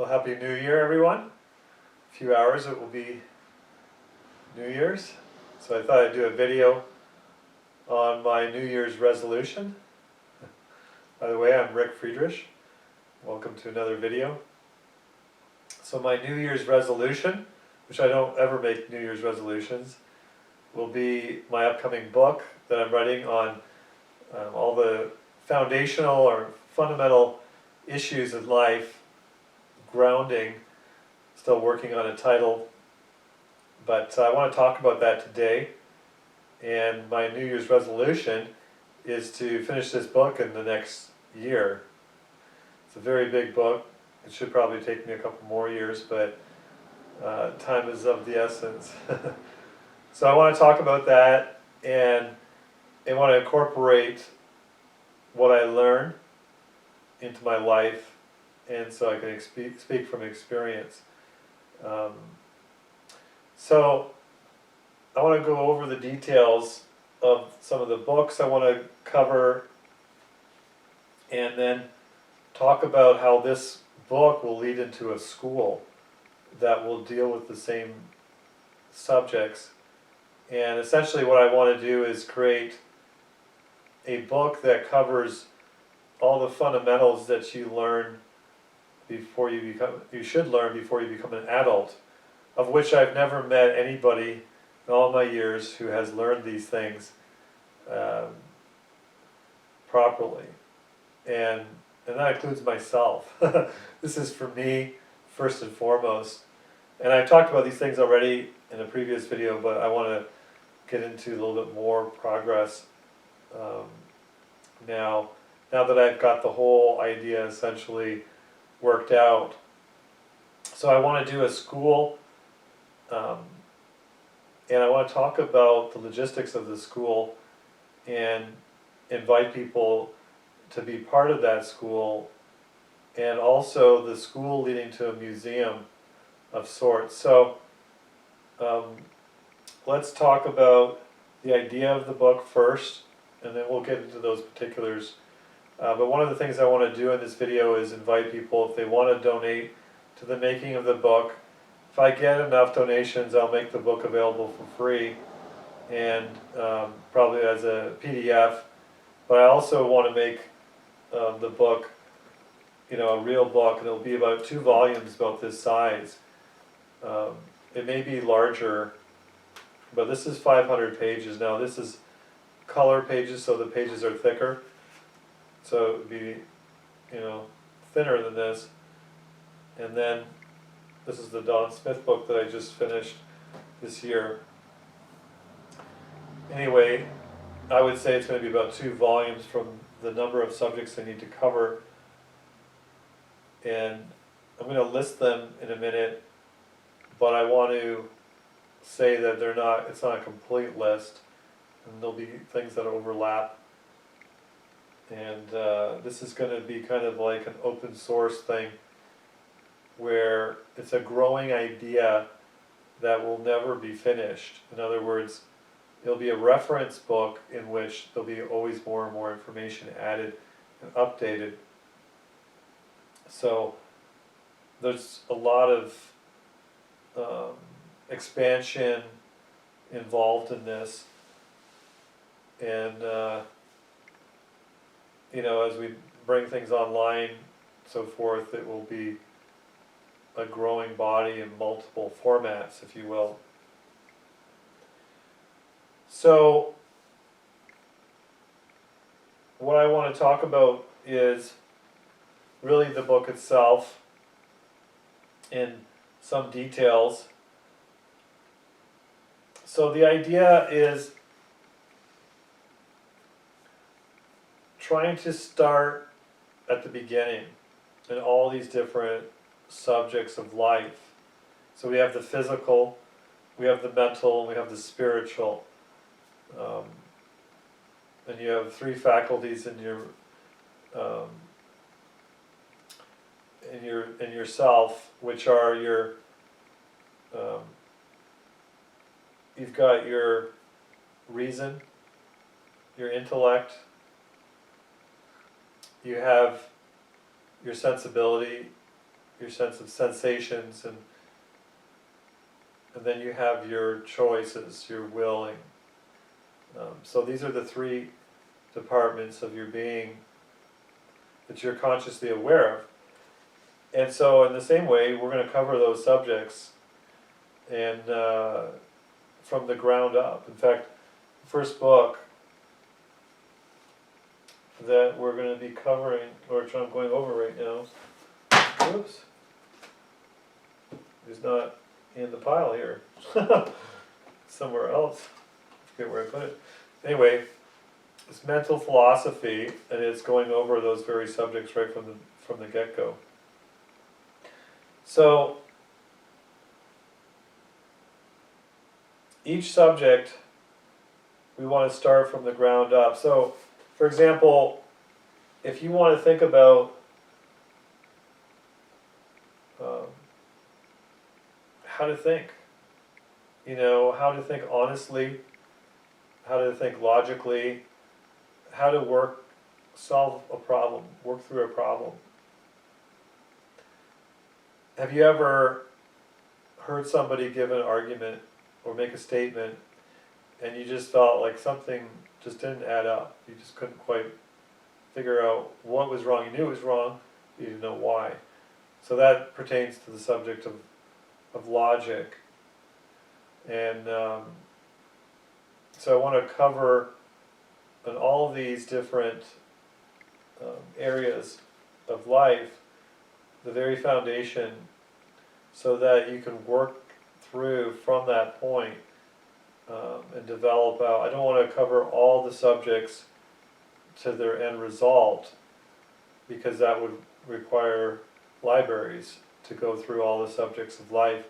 Well, Happy New Year, everyone. A few hours it will be New Year's. So I thought I'd do a video on my New Year's resolution. By the way, I'm Friedrich. Welcome to another video. So my New Year's resolution, which I don't ever make New Year's resolutions, will be my upcoming book that I'm writing on all the foundational or fundamental issues in life, grounding, still working on a title, but I want to talk about that today. And my New Year's resolution is to finish this book in the next year. It's a very big book. It should probably take me a couple more years, but time is of the essence. So I want to talk about that, and I want to incorporate what I learn into my life, and so I can speak from experience. So I want to go over the details of some of the books I want to cover, and then talk about how this book will lead into a school that will deal with the same subjects. And essentially what I want to do is create a book that covers all the fundamentals that you learn before you should learn before you become an adult, of which I've never met anybody in all my years who has learned these things properly, and that includes myself. This is for me first and foremost, and I've talked about these things already in a previous video, but I want to get into a little bit more progress now that I've got the whole idea essentially worked out. So I want to do a school, and I want to talk about the logistics of the school and invite people to be part of that school, and also the school leading to a museum of sorts. So let's talk about the idea of the book first, and then we'll get into those particulars. But one of the things I want to do in this video is invite people, if they want to donate to the making of the book. If I get enough donations, I'll make the book available for free, and probably as a PDF. But I also want to make the book, a real book, and it'll be about 2 volumes about this size. It may be larger, but this is 500 pages. Now this is color pages, so the pages are thicker. So it would be, thinner than this. And then this is the Don Smith book that I just finished this year. Anyway, I would say it's going to be about 2 volumes from the number of subjects I need to cover. And I'm going to list them in a minute, but I want to say that it's not a complete list, and there'll be things that overlap. And this is going to be kind of like an open source thing, where it's a growing idea that will never be finished. In other words, it'll be a reference book in which there'll be always more and more information added and updated. So there's a lot of expansion involved in this, and as we bring things online, so forth, it will be a growing body in multiple formats, if you will. So what I want to talk about is really the book itself in some details. So the idea is trying to start at the beginning in all these different subjects of life. So we have the physical, we have the mental, and we have the spiritual. And you have 3 faculties in yourself, which are you've got your reason, your intellect, you have your sensibility, your sense of sensations, and then you have your choices, your willing. So these are the three departments of your being that you're consciously aware of. And so in the same way, we're going to cover those subjects and from the ground up. In fact, the first book that we're going to be covering, or which I'm going over right now, oops, is not in the pile here. Somewhere else. I forget where I put it. Anyway, it's mental philosophy, and it's going over those very subjects right from the get-go. So each subject we want to start from the ground up. So, for example, if you want to think about how to think, how to think honestly, how to think logically, how to solve a problem, work through a problem. Have you ever heard somebody give an argument or make a statement and you just felt like something just didn't add up? You just couldn't quite figure out what was wrong. You knew it was wrong, but you didn't know why. So that pertains to the subject of logic. And so I want to cover on all of these different areas of life the very foundation, so that you can work through from that point and develop out. I don't want to cover all the subjects to their end result, because that would require libraries to go through all the subjects of life.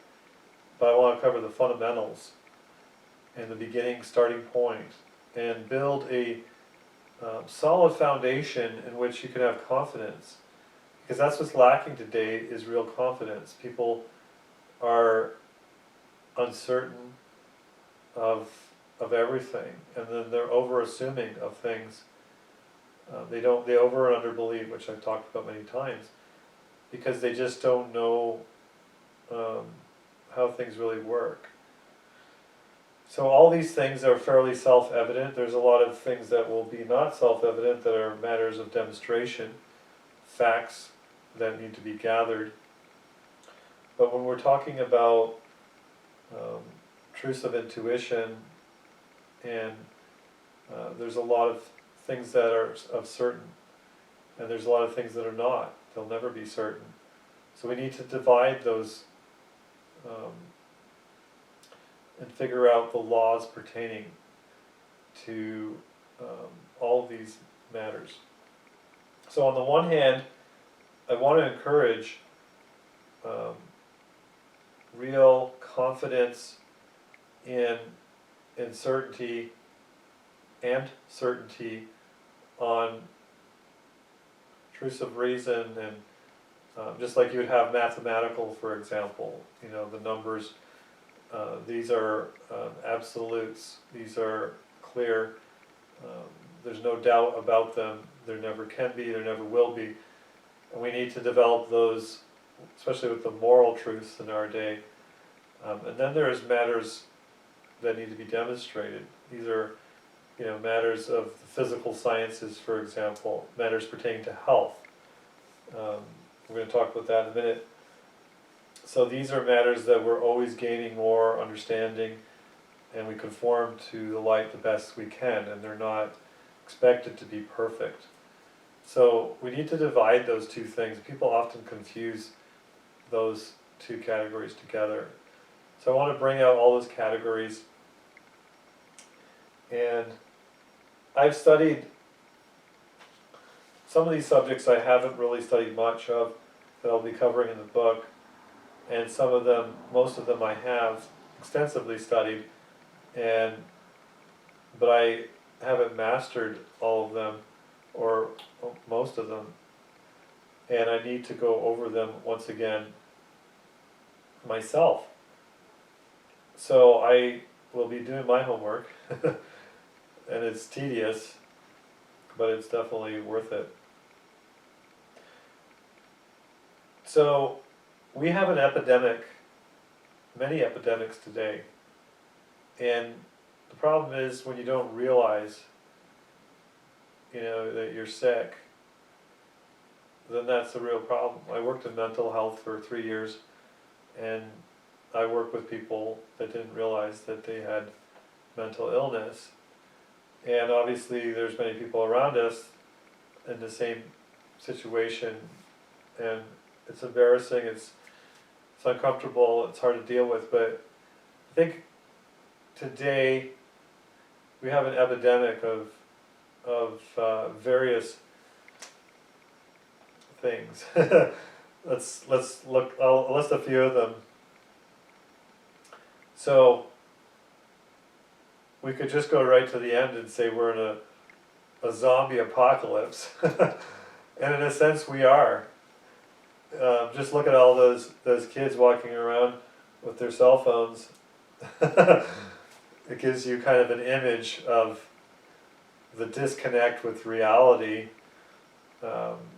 But I want to cover the fundamentals and the beginning, starting point, and build a solid foundation in which you can have confidence. Because that's what's lacking today, is real confidence. People are uncertain of everything, and then they're over-assuming of things. They over and under believe, which I've talked about many times, because they just don't know how things really work. So all these things are fairly self-evident. There's a lot of things that will be not self-evident, that are matters of demonstration, facts that need to be gathered. But when we're talking about truths of intuition, and there's a lot of things that are of certain, and there's a lot of things that are not. They'll never be certain. So we need to divide those and figure out the laws pertaining to all of these matters. So on the one hand, I want to encourage real confidence in certainty and certainty on truths of reason, and just like you would have mathematical, for example, the numbers, these are absolutes, these are clear, there's no doubt about them, there never can be, there never will be, and we need to develop those, especially with the moral truths in our day. And then there's matters that need to be demonstrated. These are matters of the physical sciences, for example, matters pertaining to health. We're going to talk about that in a minute. So these are matters that we're always gaining more understanding, and we conform to the light the best we can, and they're not expected to be perfect. So we need to divide those two things. People often confuse those two categories together. So I want to bring out all those categories. And I've studied some of these subjects. I haven't really studied much of, that I'll be covering in the book. And some of them, most of them I have extensively studied, but I haven't mastered all of them, or most of them, and I need to go over them once again myself. So I will be doing my homework, and it's tedious, but it's definitely worth it. So we have an epidemic, many epidemics today, and the problem is when you don't realize, that you're sick, then that's the real problem. I worked in mental health for 3 years, and I worked with people that didn't realize that they had mental illness, and obviously there's many people around us in the same situation, and it's embarrassing, it's uncomfortable, it's hard to deal with, but I think today we have an epidemic of various things. Let's look. I'll list a few of them. So we could just go right to the end and say we're in a zombie apocalypse, and in a sense we are. Just look at all those kids walking around with their cell phones. It gives you kind of an image of the disconnect with reality.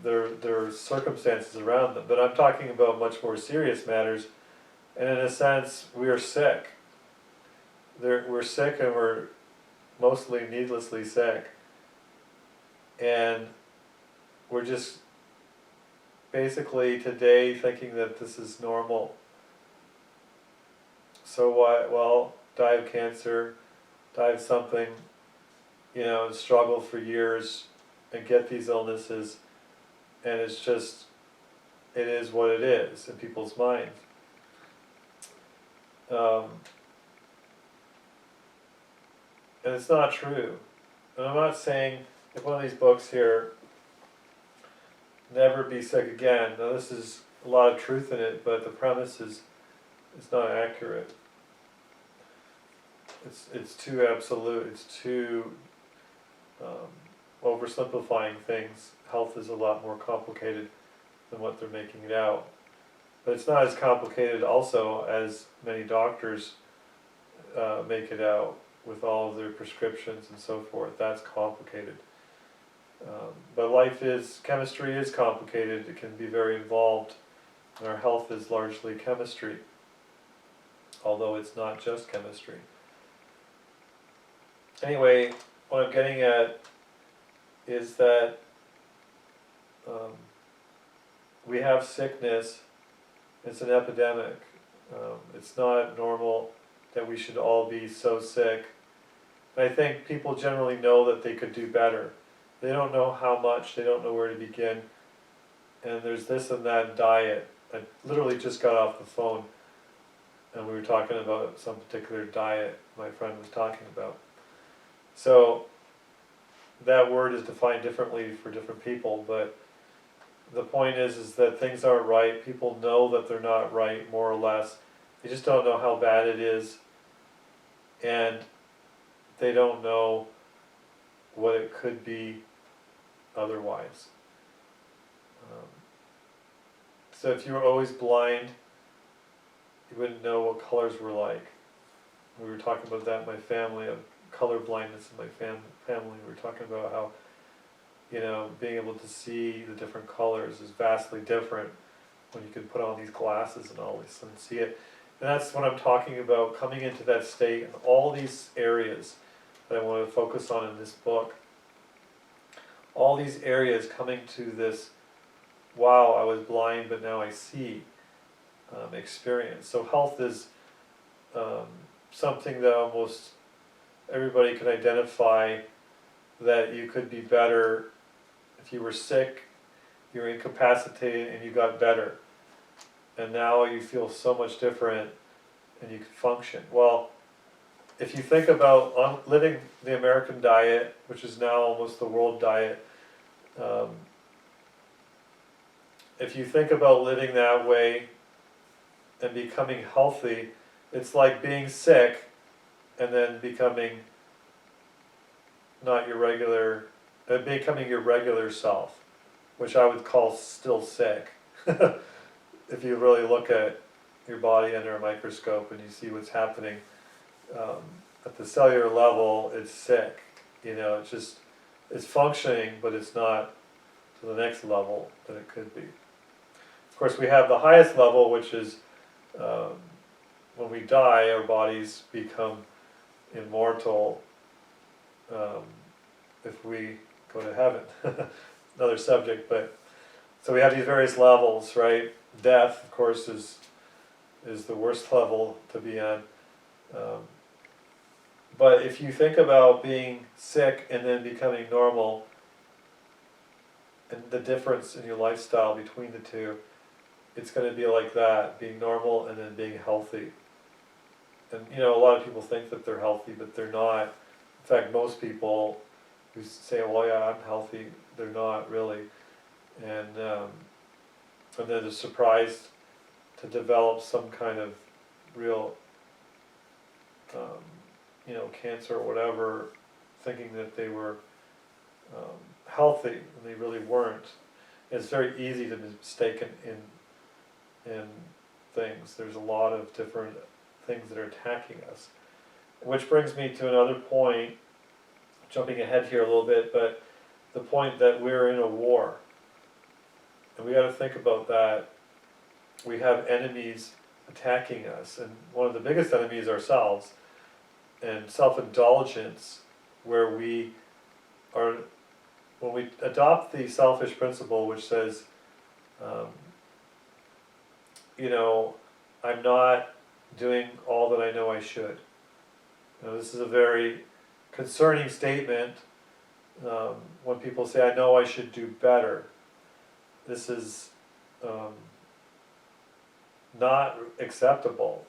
There are circumstances around them, but I'm talking about much more serious matters, and in a sense we are sick. We're sick, and we're mostly needlessly sick, and we're just basically today thinking that this is normal. So what? Well, die of cancer, die of something, and struggle for years and get these illnesses, and it is what it is in people's minds. And it's not true. And I'm not saying, like one of these books here, Never Be Sick Again. Now this is a lot of truth in it, but the premise is not accurate. It's too absolute, it's too oversimplifying things. Health is a lot more complicated than what they're making it out. But it's not as complicated also as many doctors make it out with all of their prescriptions and so forth. That's complicated. But chemistry is complicated. It can be very involved. And our health is largely chemistry, although it's not just chemistry. Anyway, what I'm getting at is that we have sickness. It's an epidemic. It's not normal that we should all be so sick. And I think people generally know that they could do better. They don't know how much, they don't know where to begin. And there's this and that diet. I literally just got off the phone and we were talking about some particular diet my friend was talking about. So that word is defined differently for different people, but the point is that things aren't right. People know that they're not right, more or less. They just don't know how bad it is, and they don't know what it could be otherwise. So if you were always blind, you wouldn't know what colors were like. We were talking about that in my family, of color blindness in my family. We were talking about how, being able to see the different colors is vastly different when you can put on these glasses and all this and see it. And that's what I'm talking about, coming into that state in all these areas that I want to focus on in this book. All these areas coming to this, wow, I was blind but now I see experience. So health is something that almost everybody can identify, that you could be better if you were sick, you were incapacitated, and you got better. And now you feel so much different and you can function. Well, if you think about living the American diet, which is now almost the world diet, if you think about living that way and becoming healthy, it's like being sick and then becoming becoming your regular self, which I would call still sick. If you really look at your body under a microscope and you see what's happening at the cellular level, it's sick. It's functioning, but it's not to the next level that it could be. Of course, we have the highest level, which is um, when we die, our bodies become immortal if we go to heaven. Another subject, but so we have these various levels, right? Death, of course, is the worst level to be on. But if you think about being sick and then becoming normal, and the difference in your lifestyle between the two, it's going to be like that, being normal and then being healthy. And you know, a lot of people think that they're healthy, but they're not. In fact, most people who say, well, yeah, I'm healthy, they're not really. And then they're surprised to develop some kind of real, you know, cancer or whatever, thinking that they were healthy, and they really weren't. It's very easy to be mistaken in things. There's a lot of different things that are attacking us. Which brings me to another point, jumping ahead here a little bit, but the point that we're in a war. And we got to think about that. We have enemies attacking us, and one of the biggest enemies is ourselves. And self-indulgence, where we are, when we adopt the selfish principle, which says, you know, I'm not doing all that I know I should. You know, this is a very concerning statement when people say, I know I should do better. This is not acceptable.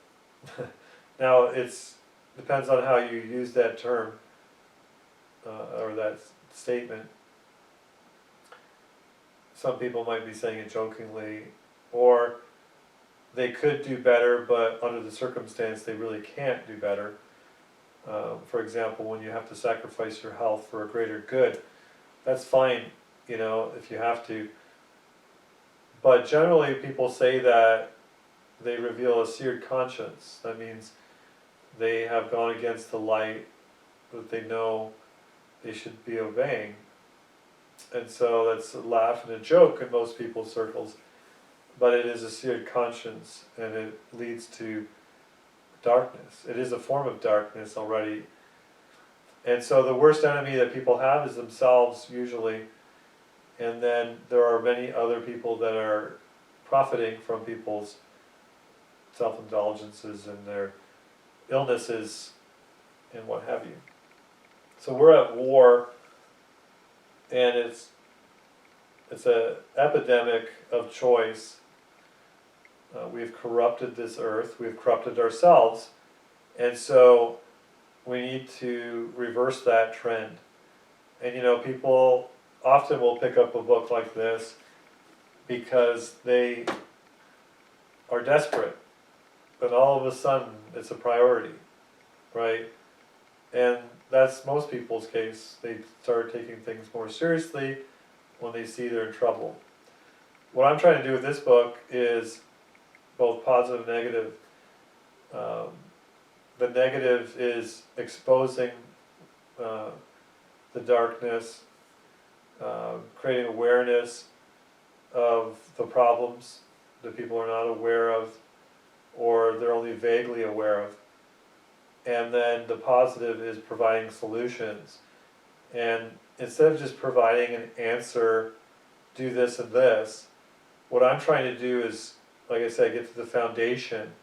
Now, it's depends on how you use that term or that statement. Some people might be saying it jokingly, or they could do better, but under the circumstance they really can't do better. For example, when you have to sacrifice your health for a greater good, that's fine, you know, if you have to. But generally people say that they reveal a seared conscience. That means they have gone against the light that they know they should be obeying. And so that's a laugh and a joke in most people's circles. But it is a seared conscience, and it leads to darkness. It is a form of darkness already. And so the worst enemy that people have is themselves, usually. And then there are many other people that are profiting from people's self-indulgences and their illnesses and what have you. So we're at war, and it's an epidemic of choice. We've corrupted this earth, we've corrupted ourselves, and so we need to reverse that trend. And you know, people often will pick up a book like this because they are desperate, but all of a sudden it's a priority, right? And that's most people's case. They start taking things more seriously when they see they're in trouble. What I'm trying to do with this book is both positive and negative. The negative is exposing the darkness, creating awareness of the problems that people are not aware of, or they're only vaguely aware of. And then the positive is providing solutions. And instead of just providing an answer, do this and this, what I'm trying to do is, like I said, get to the foundation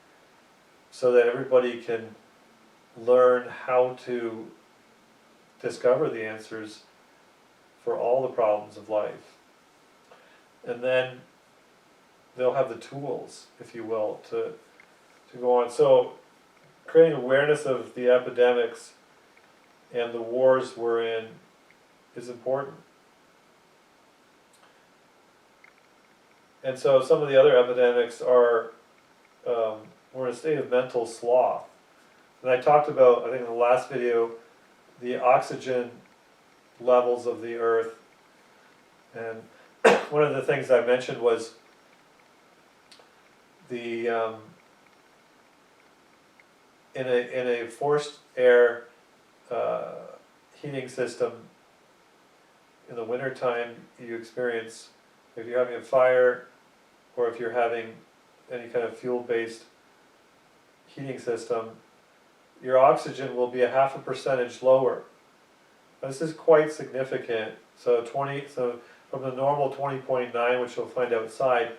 so that everybody can learn how to discover the answers for all the problems of life. And then they'll have the tools, if you will, to go on. So creating awareness of the epidemics and the wars we're in is important. And so some of the other epidemics are, we're in a state of mental sloth. And I talked about, I think in the last video, the oxygen levels of the earth. And one of the things I mentioned was the, in a forced air heating system, in the wintertime you experience, if you're having a fire or if you're having any kind of fuel-based heating system, your oxygen will be 0.5% lower. This is quite significant. So from the normal 20.9, which you'll find outside,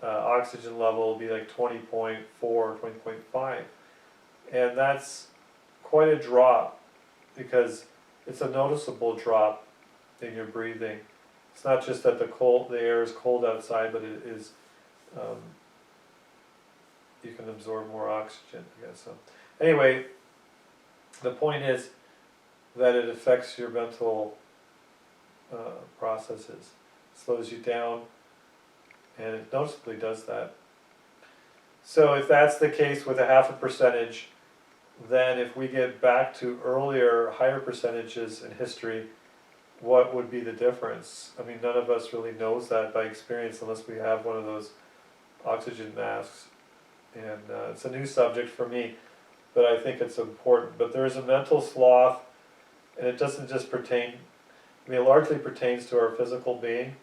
oxygen level will be like 20.4, 20.5. And that's quite a drop, because it's a noticeable drop in your breathing. It's not just that the air is cold outside, but it is, you can absorb more oxygen, I guess. So anyway, the point is that it affects your mental processes, slows you down, and it noticeably does that. So if that's the case with 0.5%, then if we get back to earlier, higher percentages in history, what would be the difference? I mean, none of us really knows that by experience unless we have one of those oxygen masks. And it's a new subject for me, but I think it's important. But there is a mental sloth, and it doesn't just pertain, I mean, it largely pertains to our physical being,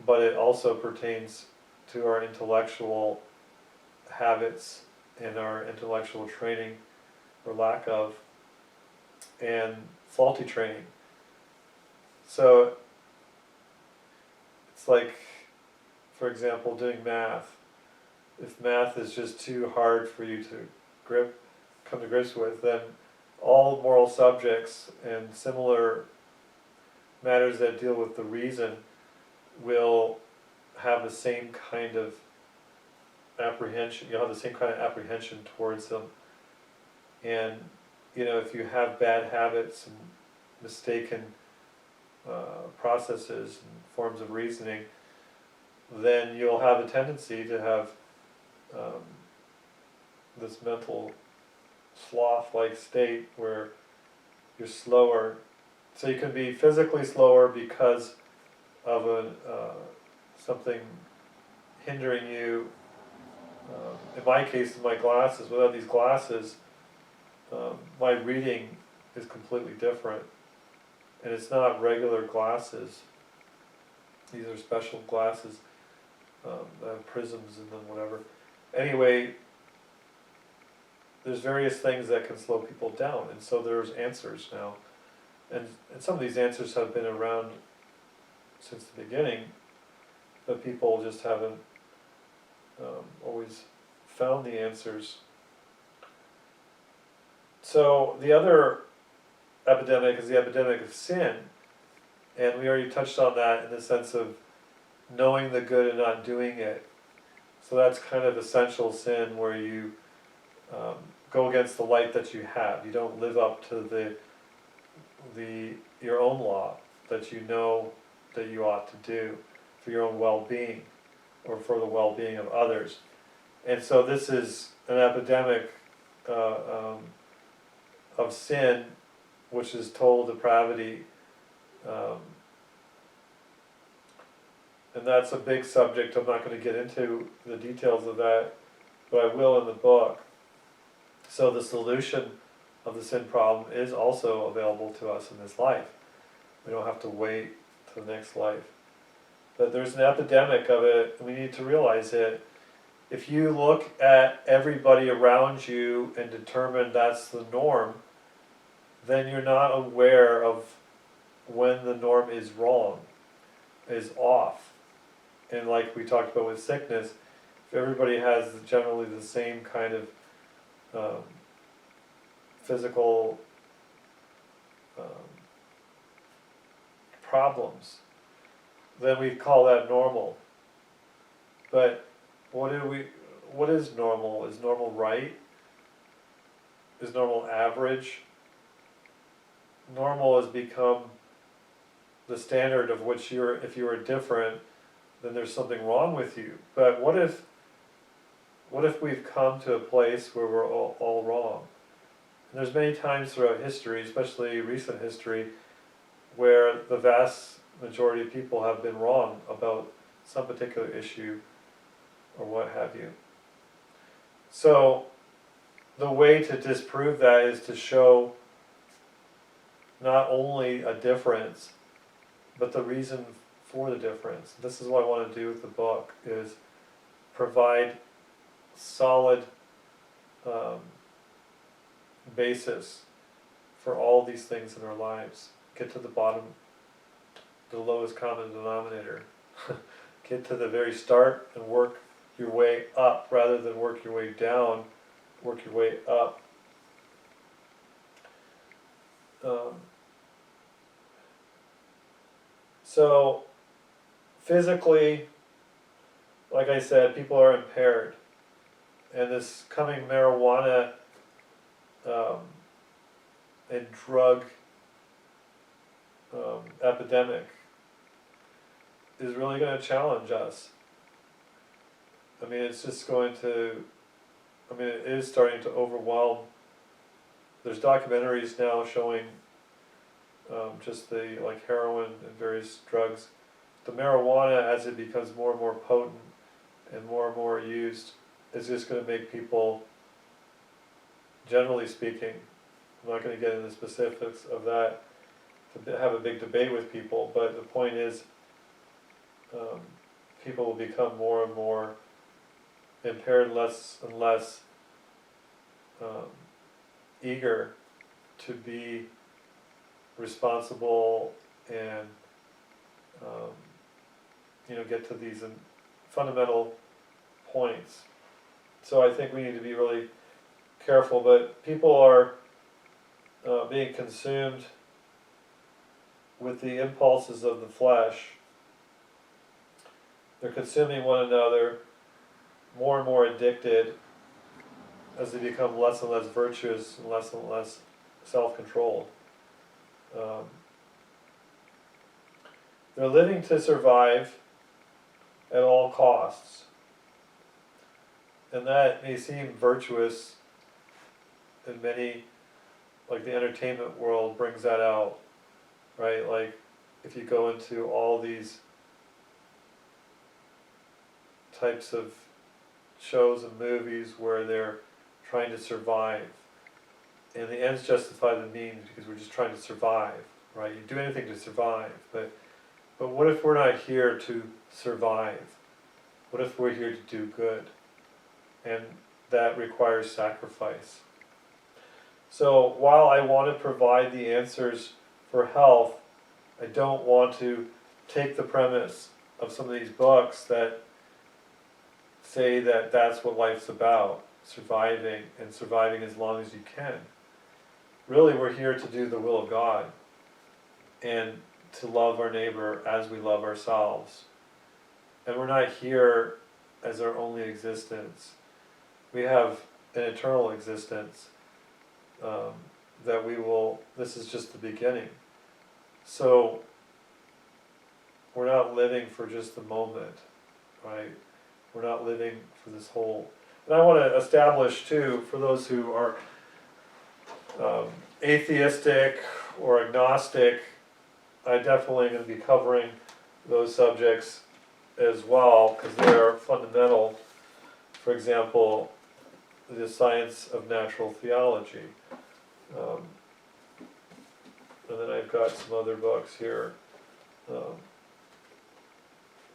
but it also pertains to our intellectual habits and our intellectual training, or lack of, and faulty training. So it's like, for example, doing math. If math is just too hard for you to come to grips with, then all moral subjects and similar matters that deal with the reason will have the same kind of apprehension. You'll have the same kind of apprehension towards them. And if you have bad habits and mistaken processes and forms of reasoning, then you'll have a tendency to have this mental sloth-like state where you're slower. So you can be physically slower because of something hindering you. In my case, my glasses, without these glasses, my reading is completely different. And it's not regular glasses. These are special glasses that have prisms in them, whatever. Anyway, there's various things that can slow people down, and so there's answers now. And some of these answers have been around since the beginning, but people just haven't always found the answers. So the other epidemic is the epidemic of sin, and we already touched on that in the sense of knowing the good and not doing it. So that's kind of essential sin, where you go against the light that you have. You don't live up to your own law that you know that you ought to do for your own well-being or for the well-being of others. And so this is an epidemic of sin, which is total depravity. And that's a big subject. I'm not going to get into the details of that, but I will in the book. So the solution of the sin problem is also available to us in this life. We don't have to wait to the next life. But there's an epidemic of it, and we need to realize it. If you look at everybody around you and determine that's the norm, then you're not aware of when the norm is wrong, is off. And like we talked about with sickness, if everybody has generally the same kind of physical problems, then we call that normal. But what is normal? Is normal right? Is normal average? Normal has become the standard of which if you are different, then there's something wrong with you. But what if we've come to a place where we're all wrong? And there's many times throughout history, especially recent history, where the vast majority of people have been wrong about some particular issue or what have you. So the way to disprove that is to show not only a difference, but the reason for the difference. This is what I want to do with the book, is provide solid basis for all these things in our lives. Get to the bottom, the lowest common denominator. Get to the very start and work your way up rather than work your way down. Work your way up. So physically, like I said, people are impaired, and this coming marijuana and drug epidemic is really going to challenge us. I mean, it's just going to, I mean, it is starting to overwhelm. There's documentaries now showing just the, like heroin and various drugs. The marijuana, as it becomes more and more potent and more used, is just going to make people, generally speaking, I'm not going to get into the specifics of that, to have a big debate with people, but the point is, people will become more and more impaired, less and less eager to be responsible and get to these fundamental points. So I think we need to be really careful, but people are being consumed with the impulses of the flesh. They're consuming one another, more and more addicted as they become less and less virtuous and less self-controlled. They're living to survive at all costs. And that may seem virtuous, and many, like the entertainment world brings that out, right? Like if you go into all these types of shows and movies where they're trying to survive, and the ends justify the means because we're just trying to survive, right? You do anything to survive, but what if we're not here to survive? What if we're here to do good? And that requires sacrifice. So while I want to provide the answers for health, I don't want to take the premise of some of these books that say that that's what life's about, surviving, and surviving as long as you can. Really, we're here to do the will of God and to love our neighbor as we love ourselves. And we're not here as our only existence. We have an eternal existence that we will, this is just the beginning. So we're not living for just the moment, right? We're not living for this whole, and I want to establish too, for those who are atheistic or agnostic, I definitely am going to be covering those subjects as well, because they are fundamental. For example, the science of natural theology. And then I've got some other books here.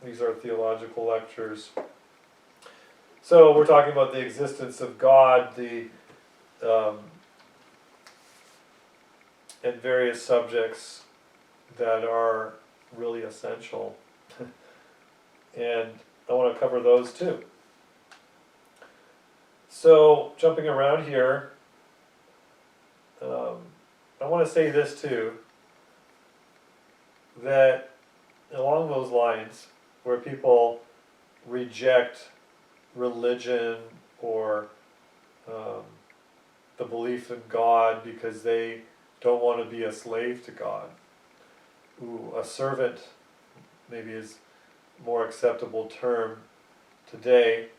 These are theological lectures. So we're talking about the existence of God, and various subjects that are really essential. And I want to cover those too. So, jumping around here, I want to say this too, that along those lines, where people reject religion or the belief in God because they don't want to be a slave to God. Ooh, a servant maybe is a more acceptable term today.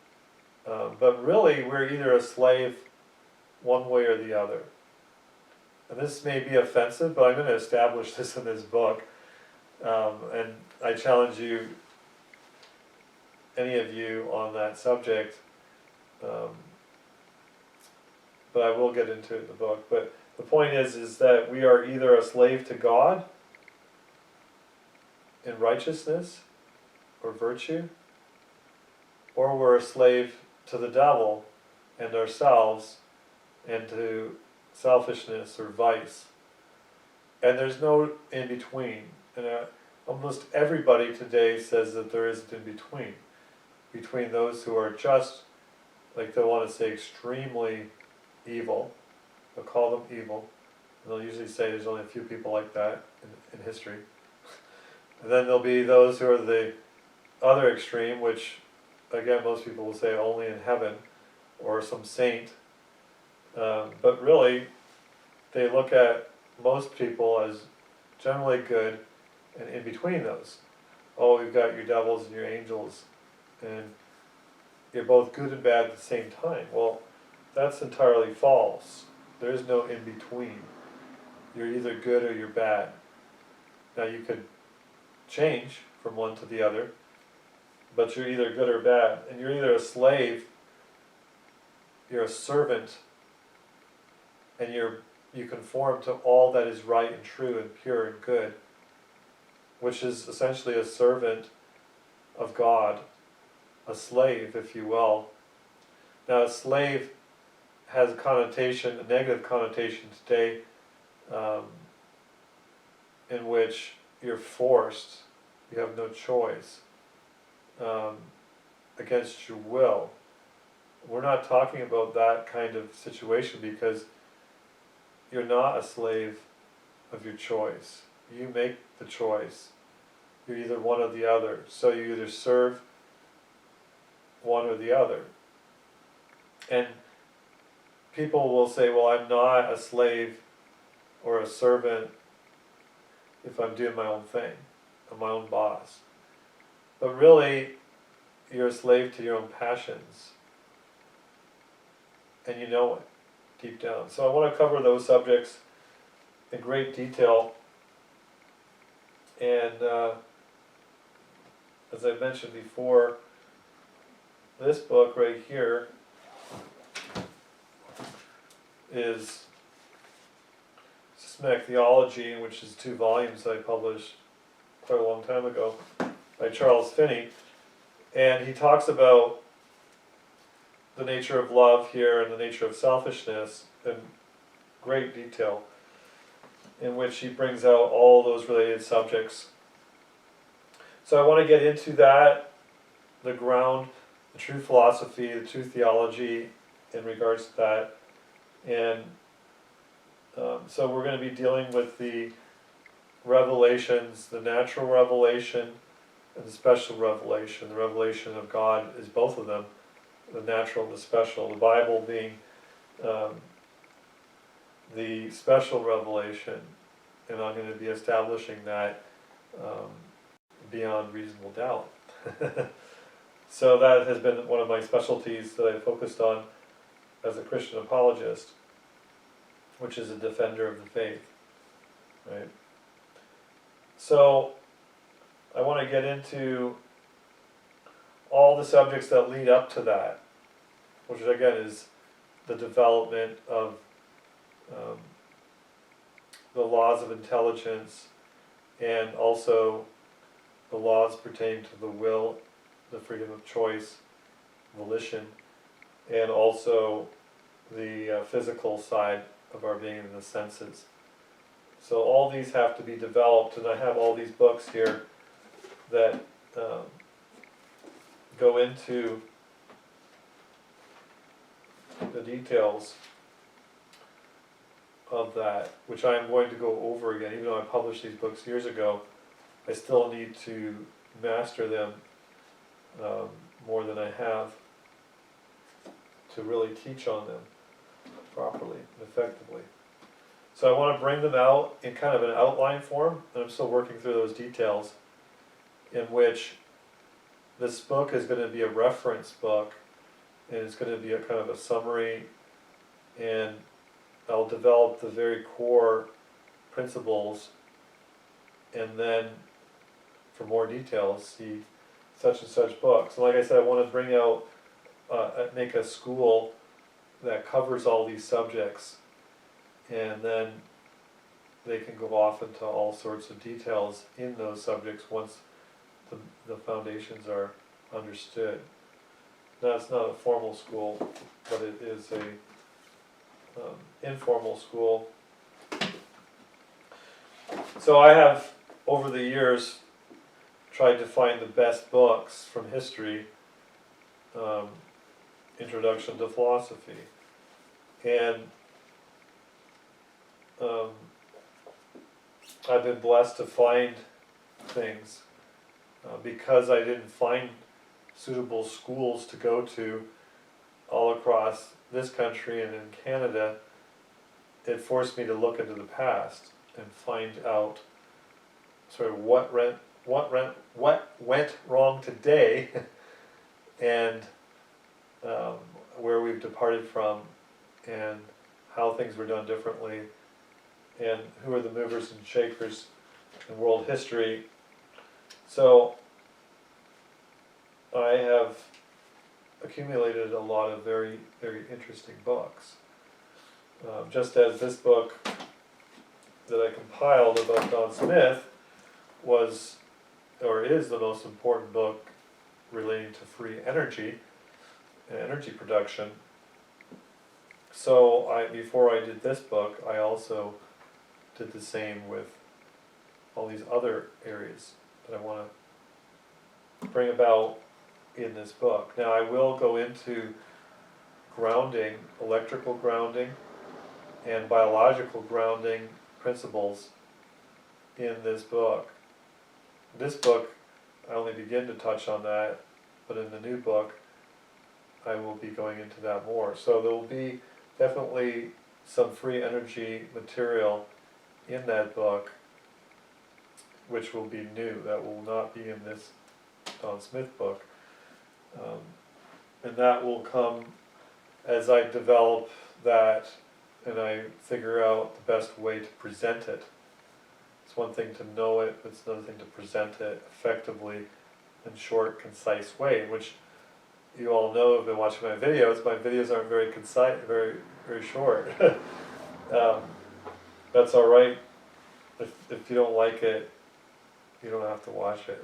But really, we're either a slave one way or the other. And this may be offensive, but I'm going to establish this in this book. And I challenge you, any of you, on that subject. But I will get into it in the book. But the point is that we are either a slave to God in righteousness or virtue, or we're a slave to the devil and ourselves and to selfishness or vice. And there's no in between. And almost everybody today says that there isn't in between those who are just, like they want to say, extremely evil. They'll call them evil. And they'll usually say there's only a few people like that in history. And then there'll be those who are the other extreme, which again most people will say only in heaven or some saint. But really, they look at most people as generally good and in between those. Oh, you've got your devils and your angels, and you're both good and bad at the same time. Well, that's entirely false. There is no in between. You're either good or you're bad. Now you could change from one to the other, but you're either good or bad. And you're either a slave, you're a servant, and you conform to all that is right and true and pure and good, which is essentially a servant of God, a slave, if you will. Now, a slave has a connotation, a negative connotation today, in which you're forced, you have no choice, against your will. We're not talking about that kind of situation, because you're not a slave of your choice. You make the choice. You're either one or the other. So you either serve one or the other. And people will say, well, I'm not a slave or a servant if I'm doing my own thing. I'm my own boss. But really, you're a slave to your own passions. And you know it deep down. So I want to cover those subjects in great detail. And as I mentioned before, this book right here is Systematic Theology, which is 2 volumes I published quite a long time ago by Charles Finney. And he talks about the nature of love here and the nature of selfishness in great detail, in which he brings out all those related subjects. So I want to get into that, the ground, the true philosophy, the true theology in regards to that. And so we're going to be dealing with the revelations, the natural revelation and the special revelation. The revelation of God is both of them, the natural and the special. The Bible being the special revelation, and I'm going to be establishing that beyond reasonable doubt. So that has been one of my specialties that I focused on as a Christian apologist, which is a defender of the faith, right? So I want to get into all the subjects that lead up to that, which again is the development of the laws of intelligence, and also the laws pertaining to the will, the freedom of choice, volition, and also the physical side of our being in the senses. So all these have to be developed, and I have all these books here that go into the details of that, which I am going to go over again. Even though I published these books years ago, I still need to master them more than I have to really teach on them properly and effectively. So I want to bring them out in kind of an outline form, and I'm still working through those details, in which this book is going to be a reference book, and it's going to be a kind of a summary, and I'll develop the very core principles, and then for more details see such and such books. And like I said, I want to bring out, make a school that covers all these subjects, and then they can go off into all sorts of details in those subjects once the foundations are understood. Now, it's not a formal school, but it is a informal school. So I have, over the years, tried to find the best books from history, introduction to philosophy, and I've been blessed to find things because I didn't find suitable schools to go to all across this country and in Canada. It forced me to look into the past and find out sort of what went wrong today, and where we've departed from, and how things were done differently, and who are the movers and shakers in world history. So I have accumulated a lot of very, very interesting books. Just as this book that I compiled about Don Smith was, or is, the most important book relating to free energy and energy production. So before I did this book, I also did the same with all these other areas that I want to bring about in this book. Now, I will go into grounding, electrical grounding, and biological grounding principles in this book. This book, I only begin to touch on that, but in the new book, I will be going into that more. So there will be definitely some free energy material in that book, which will be new. That will not be in this Don Smith book. And that will come as I develop that and I figure out the best way to present it. It's one thing to know it, but it's another thing to present it effectively in short, concise way, which you all know have been watching my videos. My videos aren't very concise, very, very short. That's all right. If you don't like it, you don't have to watch it.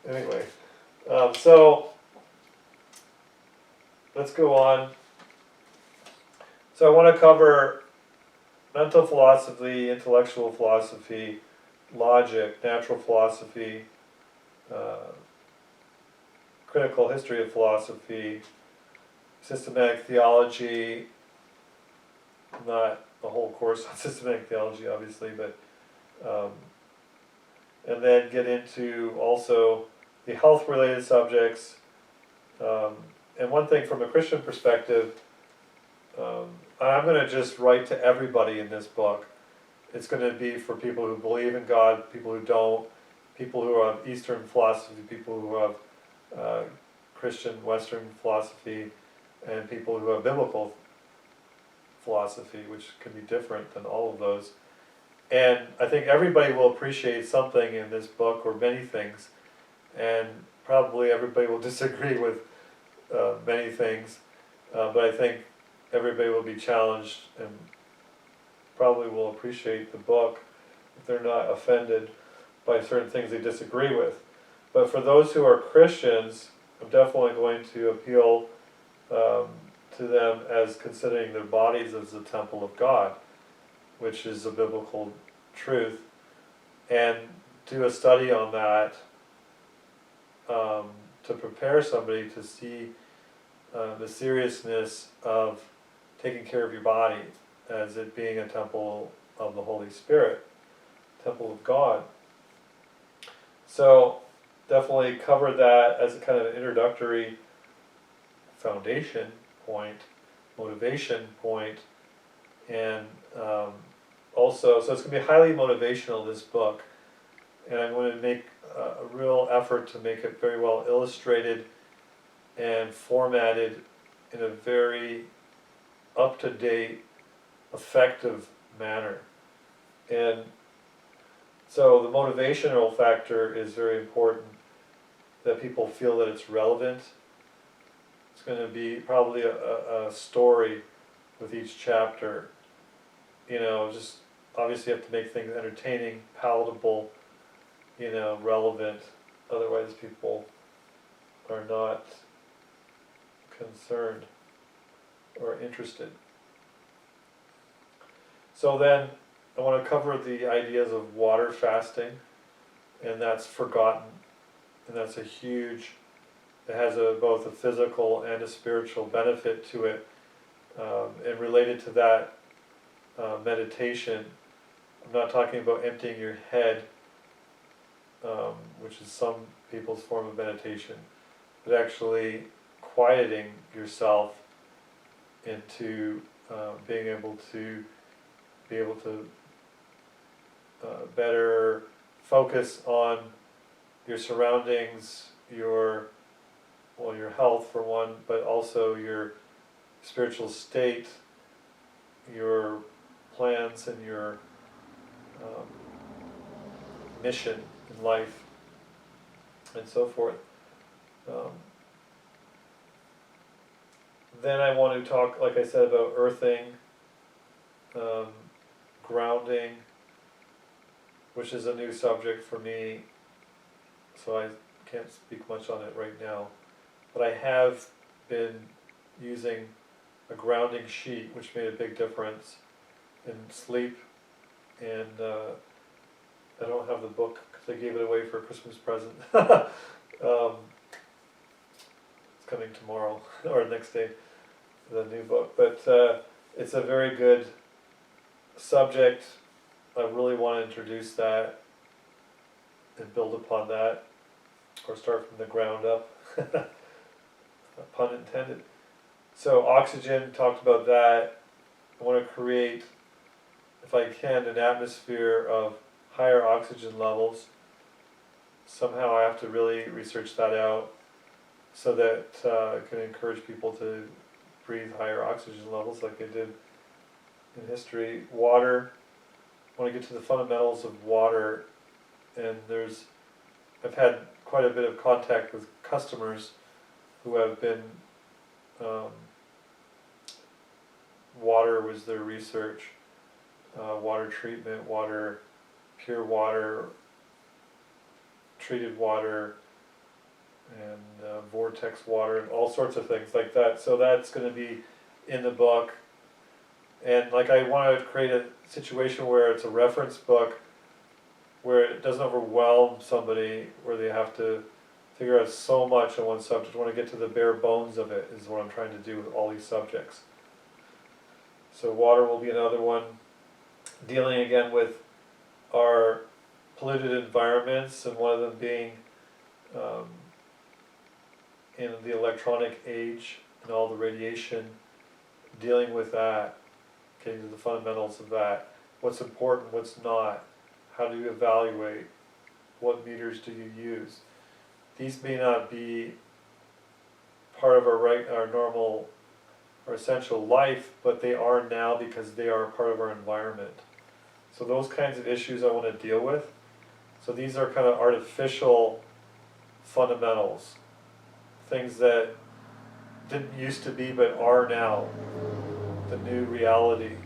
Anyway, so let's go on. So I want to cover mental philosophy, intellectual philosophy, logic, natural philosophy, critical history of philosophy, systematic theology, not a whole course on systematic theology obviously, but and then get into also the health related subjects, and one thing from a Christian perspective, I'm going to just write to everybody in this book. It's going to be for people who believe in God, people who don't, people who have Eastern philosophy, people who have Christian Western philosophy, and people who have biblical philosophy, which can be different than all of those. And I think everybody will appreciate something in this book, or many things, and probably everybody will disagree with many things, but I think everybody will be challenged and probably will appreciate the book if they're not offended by certain things they disagree with. But for those who are Christians, I'm definitely going to appeal to them as considering their bodies as the temple of God, which is a biblical truth, and do a study on that to prepare somebody to see the seriousness of taking care of your body as it being a temple of the Holy Spirit, temple of God. So definitely cover that as a kind of introductory foundation point, motivation point, and also, so it's going to be highly motivational, this book, and I'm going to make a real effort to make it very well illustrated and formatted in a very up-to-date, effective manner. And so the motivational factor is very important, that people feel that it's relevant. It's going to be probably a story with each chapter. You know, just obviously you have to make things entertaining, palatable, you know, relevant. Otherwise people are not concerned or interested. So then I want to cover the ideas of water fasting, and that's forgotten, and that's a huge, it has both a physical and a spiritual benefit to it. And related to that, meditation, I'm not talking about emptying your head, which is some people's form of meditation, but actually quieting yourself into being able to better focus on your surroundings, your health for one, but also your spiritual state, your plans and your mission in life, and so forth. Then I want to talk, like I said, about earthing, grounding, which is a new subject for me, so I can't speak much on it right now. But I have been using a grounding sheet, which made a big difference in sleep, and I don't have the book because I gave it away for a Christmas present. It's coming tomorrow, or next day, the new book. But it's a very good subject. I really want to introduce that and build upon that, or start from the ground up, pun intended. So oxygen, talked about that. I want to create, if I can, an atmosphere of higher oxygen levels. Somehow I have to really research that out so that I can encourage people to breathe higher oxygen levels like I did in history. Water, I want to get to the fundamentals of water, and I've had quite a bit of contact with customers who have been, water was their research, water treatment, pure water, treated water, and vortex water, and all sorts of things like that. So that's going to be in the book. And like I want to create a situation where it's a reference book, where it doesn't overwhelm somebody, where they have to figure out so much on one subject. I want to get to the bare bones of it, is what I'm trying to do with all these subjects. So water will be another one, dealing again with our polluted environments, and one of them being in the electronic age and all the radiation, dealing with that, getting to the fundamentals of that. What's important, what's not, how do you evaluate, what meters do you use? These may not be part of our normal or essential life, but they are now because they are part of our environment. So those kinds of issues I want to deal with. So these are kind of artificial fundamentals, things that didn't used to be but are now, the new reality.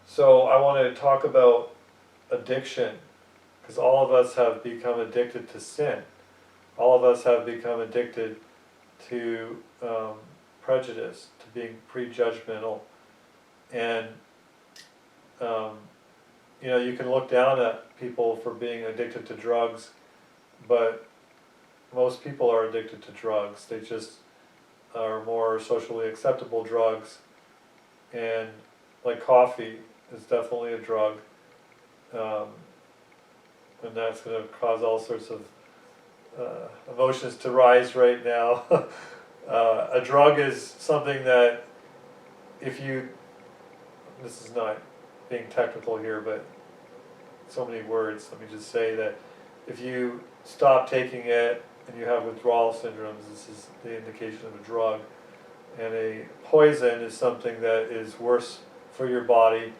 So I want to talk about addiction, because all of us have become addicted to sin. All of us have become addicted to prejudice, to being prejudgmental. And you can look down at people for being addicted to drugs, but most people are addicted to drugs. They just are more socially acceptable drugs. And like coffee is definitely a drug. And that's going to cause all sorts of emotions to rise right now. A drug is something that this is not being technical here, but so many words, let me just say that if you stop taking it and you have withdrawal syndromes, this is the indication of a drug. And a poison is something that is worse for your body.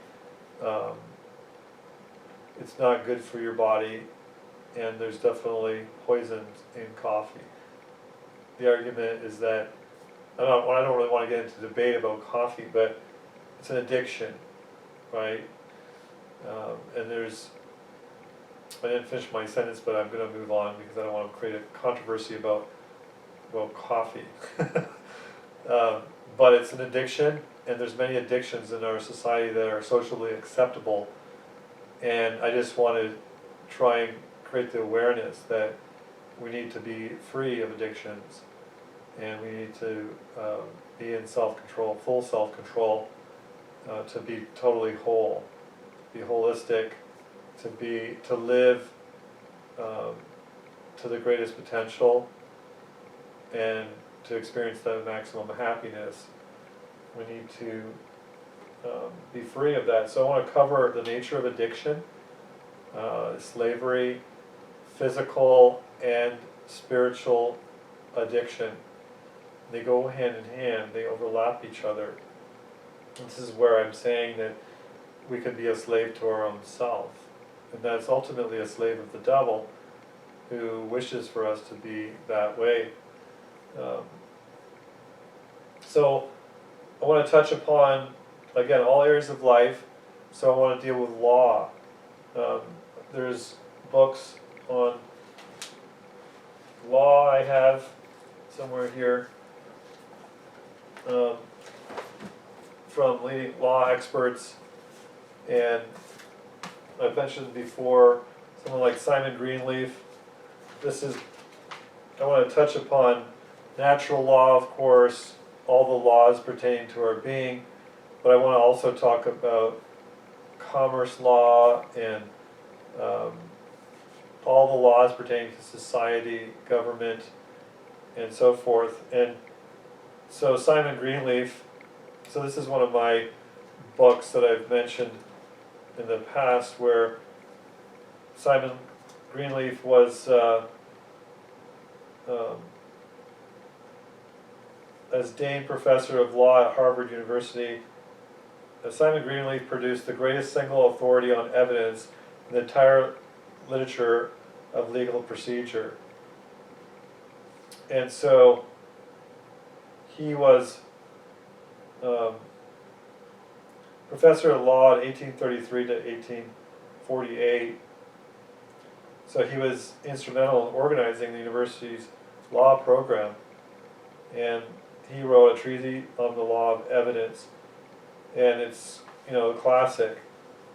It's not good for your body, and there's definitely poison in coffee. The argument is that, I don't really want to get into debate about coffee, but it's an addiction, right? And I didn't finish my sentence, but I'm going to move on because I don't want to create a controversy about well, coffee. But it's an addiction, and there's many addictions in our society that are socially acceptable. And I just want to try and create the awareness that we need to be free of addictions, and we need to be in self-control, full self-control, to be totally whole, be holistic, to live to the greatest potential, and to experience the maximum happiness. We need to be free of that. So I want to cover the nature of addiction, slavery, physical and spiritual addiction. They go hand in hand, they overlap each other. This is where I'm saying that we can be a slave to our own self, and that's ultimately a slave of the devil, who wishes for us to be that way. So I want to touch upon, again, all areas of life. So I want to deal with law. There's books on law I have somewhere here, from leading law experts, and I've mentioned before someone like Simon Greenleaf. I want to touch upon natural law, of course, all the laws pertaining to our being, but I want to also talk about commerce law and all the laws pertaining to society, government, and so forth. And so Simon Greenleaf, so this is one of my books that I've mentioned in the past, where Simon Greenleaf was as Dane Professor of Law at Harvard University. Simon Greenleaf produced the greatest single authority on evidence in the entire literature of legal procedure. And so he was professor of law in 1833 to 1848. So he was instrumental in organizing the university's law program, and he wrote a treatise on the law of evidence, and it's, a classic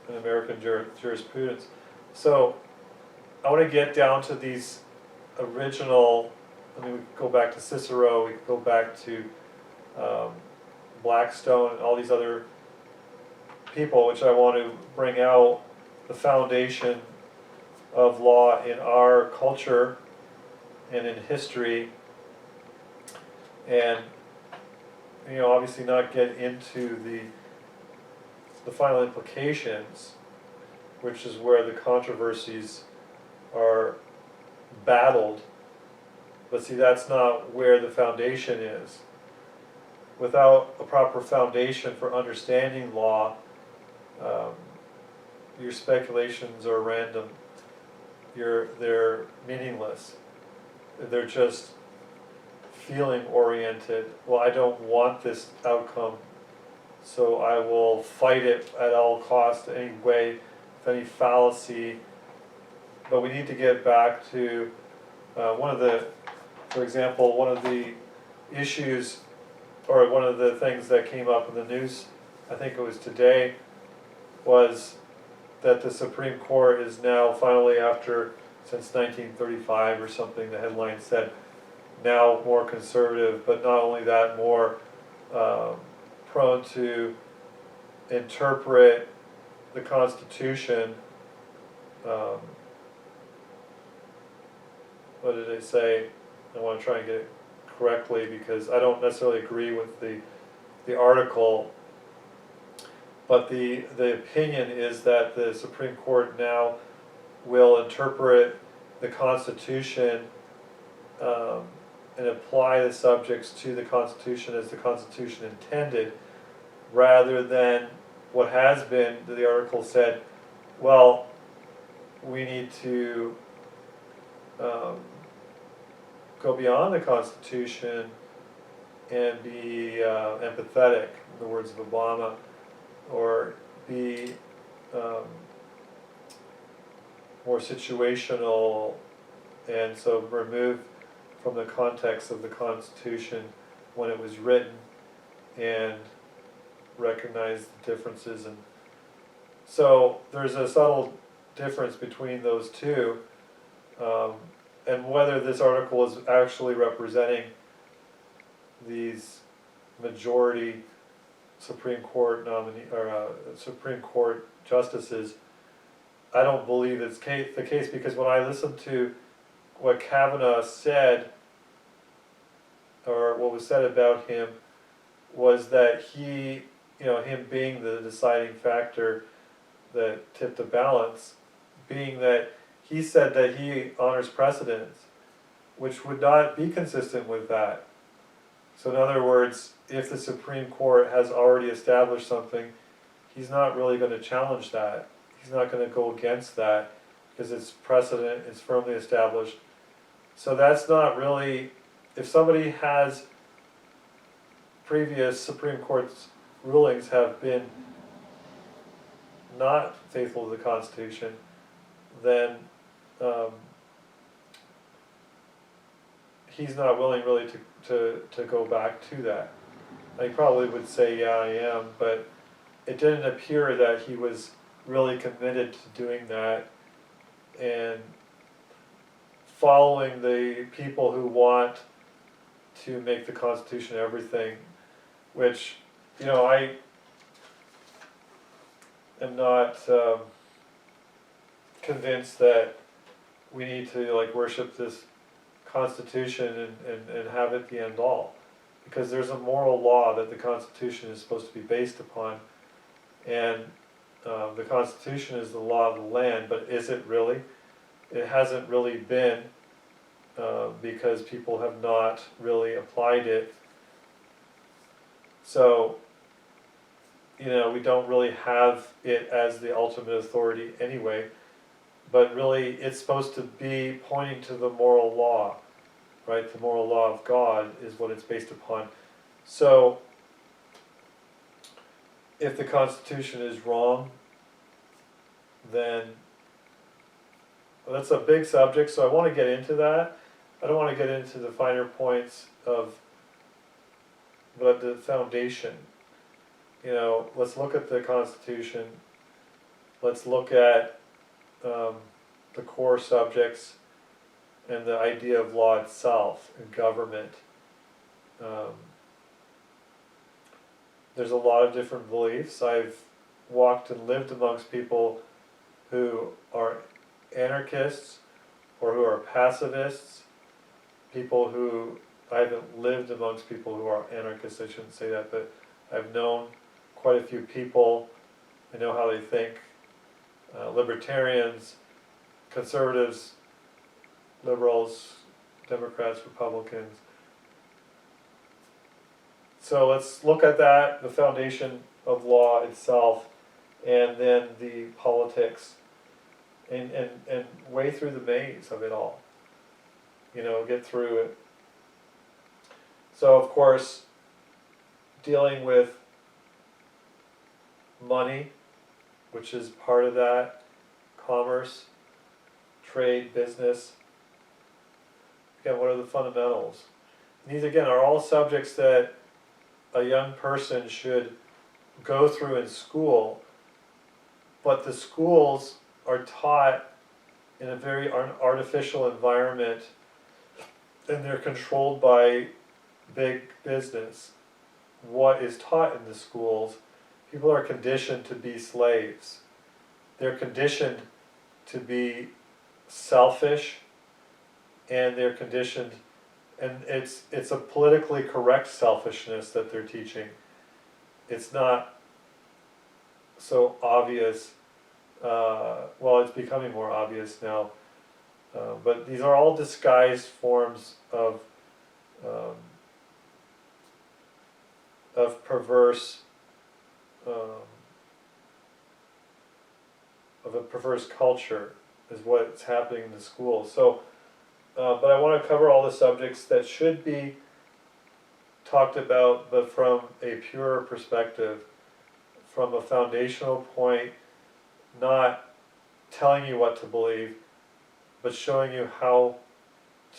in American jurisprudence. So I want to get down to these original. We could go back to Cicero, we could go back to Blackstone and all these other people, which I want to bring out the foundation of law in our culture and in history, and obviously not get into the final implications, which is where the controversies are battled. But see, that's not where the foundation is. Without a proper foundation for understanding law, your speculations are random. They're meaningless. They're just feeling oriented. Well, I don't want this outcome, so I will fight it at all costs, any way, with any fallacy. But we need to get back to for example, one of the issues, or one of the things that came up in the news, I think it was today, was that the Supreme Court is now finally, since 1935 or something, the headline said, now more conservative, but not only that, more prone to interpret the Constitution. What did they say? I want to try and get it correctly, because I don't necessarily agree with the article, but the opinion is that the Supreme Court now will interpret the Constitution and apply the subjects to the Constitution as the Constitution intended, rather than what has been, the article said, well, we need to go beyond the Constitution and be empathetic, in the words of Obama, or be more situational, and so remove from the context of the Constitution when it was written and recognize the differences. And so there's a subtle difference between those two, and whether this article is actually representing these majority Supreme Court Supreme Court justices, I don't believe it's the case, because when I listened to what Kavanaugh said, or what was said about him, was that he, him being the deciding factor that tipped the balance, being that he said that he honors precedents, which would not be consistent with that. So in other words, if the Supreme Court has already established something, he's not really going to challenge that. He's not going to go against that, because it's precedent, it's firmly established. So that's not really, if somebody has previous Supreme Court's rulings have been not faithful to the Constitution, then he's not willing really to go back to that. He probably would say, yeah, I am, but it didn't appear that he was really committed to doing that and following the people who want to make the Constitution everything, which, I am not convinced that we need to worship this Constitution and have it the end all, because there's a moral law that the Constitution is supposed to be based upon, and the Constitution is the law of the land, but is it really? It hasn't really been, because people have not really applied it. So, we don't really have it as the ultimate authority anyway, but really it's supposed to be pointing to the moral law, right? The moral law of God is what it's based upon. So, if the Constitution is wrong, then that's a big subject, so I want to get into that. I don't want to get into the finer points of, but the foundation. Let's look at the Constitution. Let's look at the core subjects and the idea of law itself and government. There's a lot of different beliefs. I've walked and lived amongst people who are anarchists or who are pacifists, people who, I haven't lived amongst people who are anarchists, I shouldn't say that, but I've known quite a few people. I know how they think. Libertarians, conservatives, liberals, Democrats, Republicans. So let's look at that, the foundation of law itself, and then the politics, and way through the maze of it all. Get through it. So of course, dealing with money, which is part of that, commerce, trade, business. Again, what are the fundamentals? And these again are all subjects that a young person should go through in school, but the schools are taught in a very artificial environment, and they're controlled by big business. What is taught in the schools, people are conditioned to be slaves. They're conditioned to be selfish, and they're conditioned, and it's a politically correct selfishness that they're teaching. It's not so obvious. Well, it's becoming more obvious now. But these are all disguised forms of perverse, of a perverse culture, is what's happening in the school. So, but I want to cover all the subjects that should be talked about, but from a pure perspective, from a foundational point, not telling you what to believe, but showing you how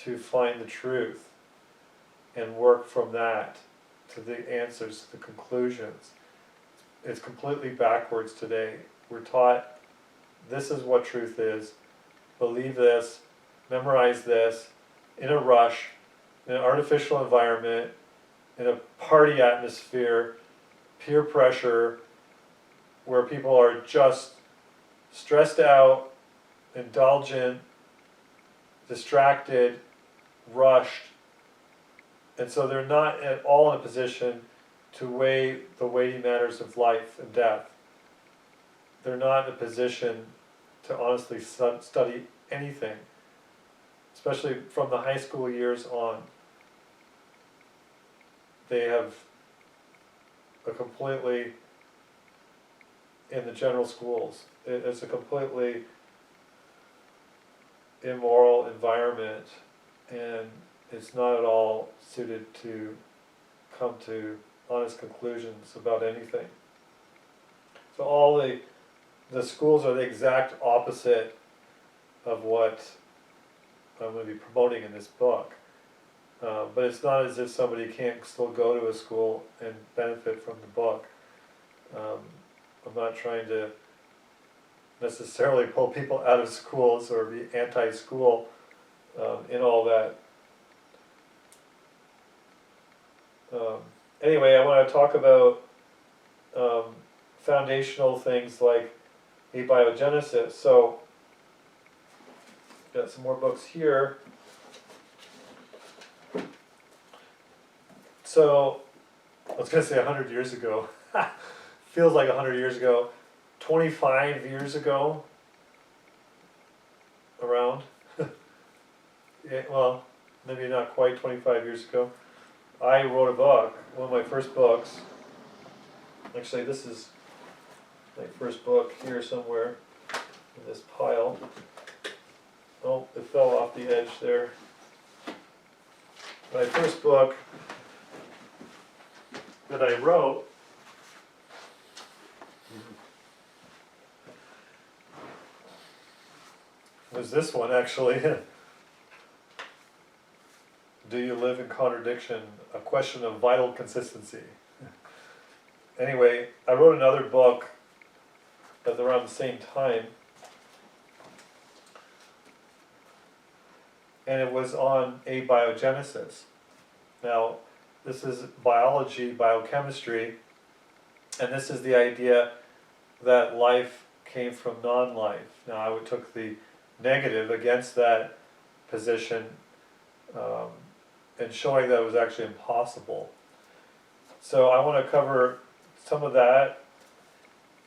to find the truth and work from that to the answers, to the conclusions. It's completely backwards today. We're taught this is what truth is, believe this, memorize this, in a rush, in an artificial environment, in a party atmosphere, peer pressure, where people are just stressed out, indulgent, distracted, rushed, and so they're not at all in a position to weigh the weighty matters of life and death. They're not in a position to honestly study anything, especially from the high school years on. They have a completely, in the general schools, it's a completely immoral environment, and it's not at all suited to come to honest conclusions about anything. So all the schools are the exact opposite of what I'm going to be promoting in this book. But it's not as if somebody can't still go to a school and benefit from the book. I'm not trying to necessarily pull people out of schools or be anti-school in all that. Anyway, I want to talk about foundational things like abiogenesis. So, got some more books here. So, I was going to say 100 years ago. Feels like 100 years ago. 25 years ago, around. Yeah, well, maybe not quite 25 years ago. I wrote a book, one of my first books. Actually, this is my first book here somewhere in this pile. Oh, it fell off the edge there. My first book that I wrote was this one, actually. Do you live in contradiction? A question of vital consistency. Anyway, I wrote another book at around the same time, and it was on abiogenesis. Now, this is biology, biochemistry, and this is the idea that life came from non-life. Now, I took the negative against that position, and showing that it was actually impossible. So I want to cover some of that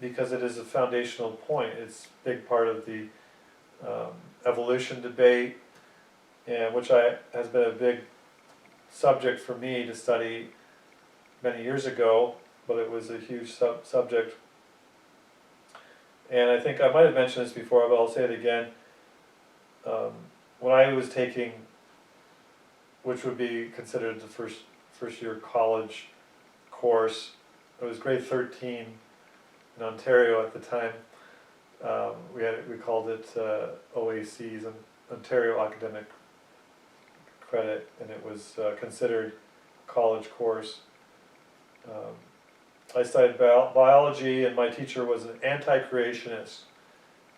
because it is a foundational point. It's a big part of the evolution debate, and which has been a big subject for me to study many years ago, but it was a huge subject. And I think I might have mentioned this before, but I'll say it again. When I was taking, which would be considered the first year college course, it was grade 13 in Ontario at the time. We called it OACs, Ontario Academic Credit, and it was considered a college course. I studied biology, and my teacher was an anti-creationist.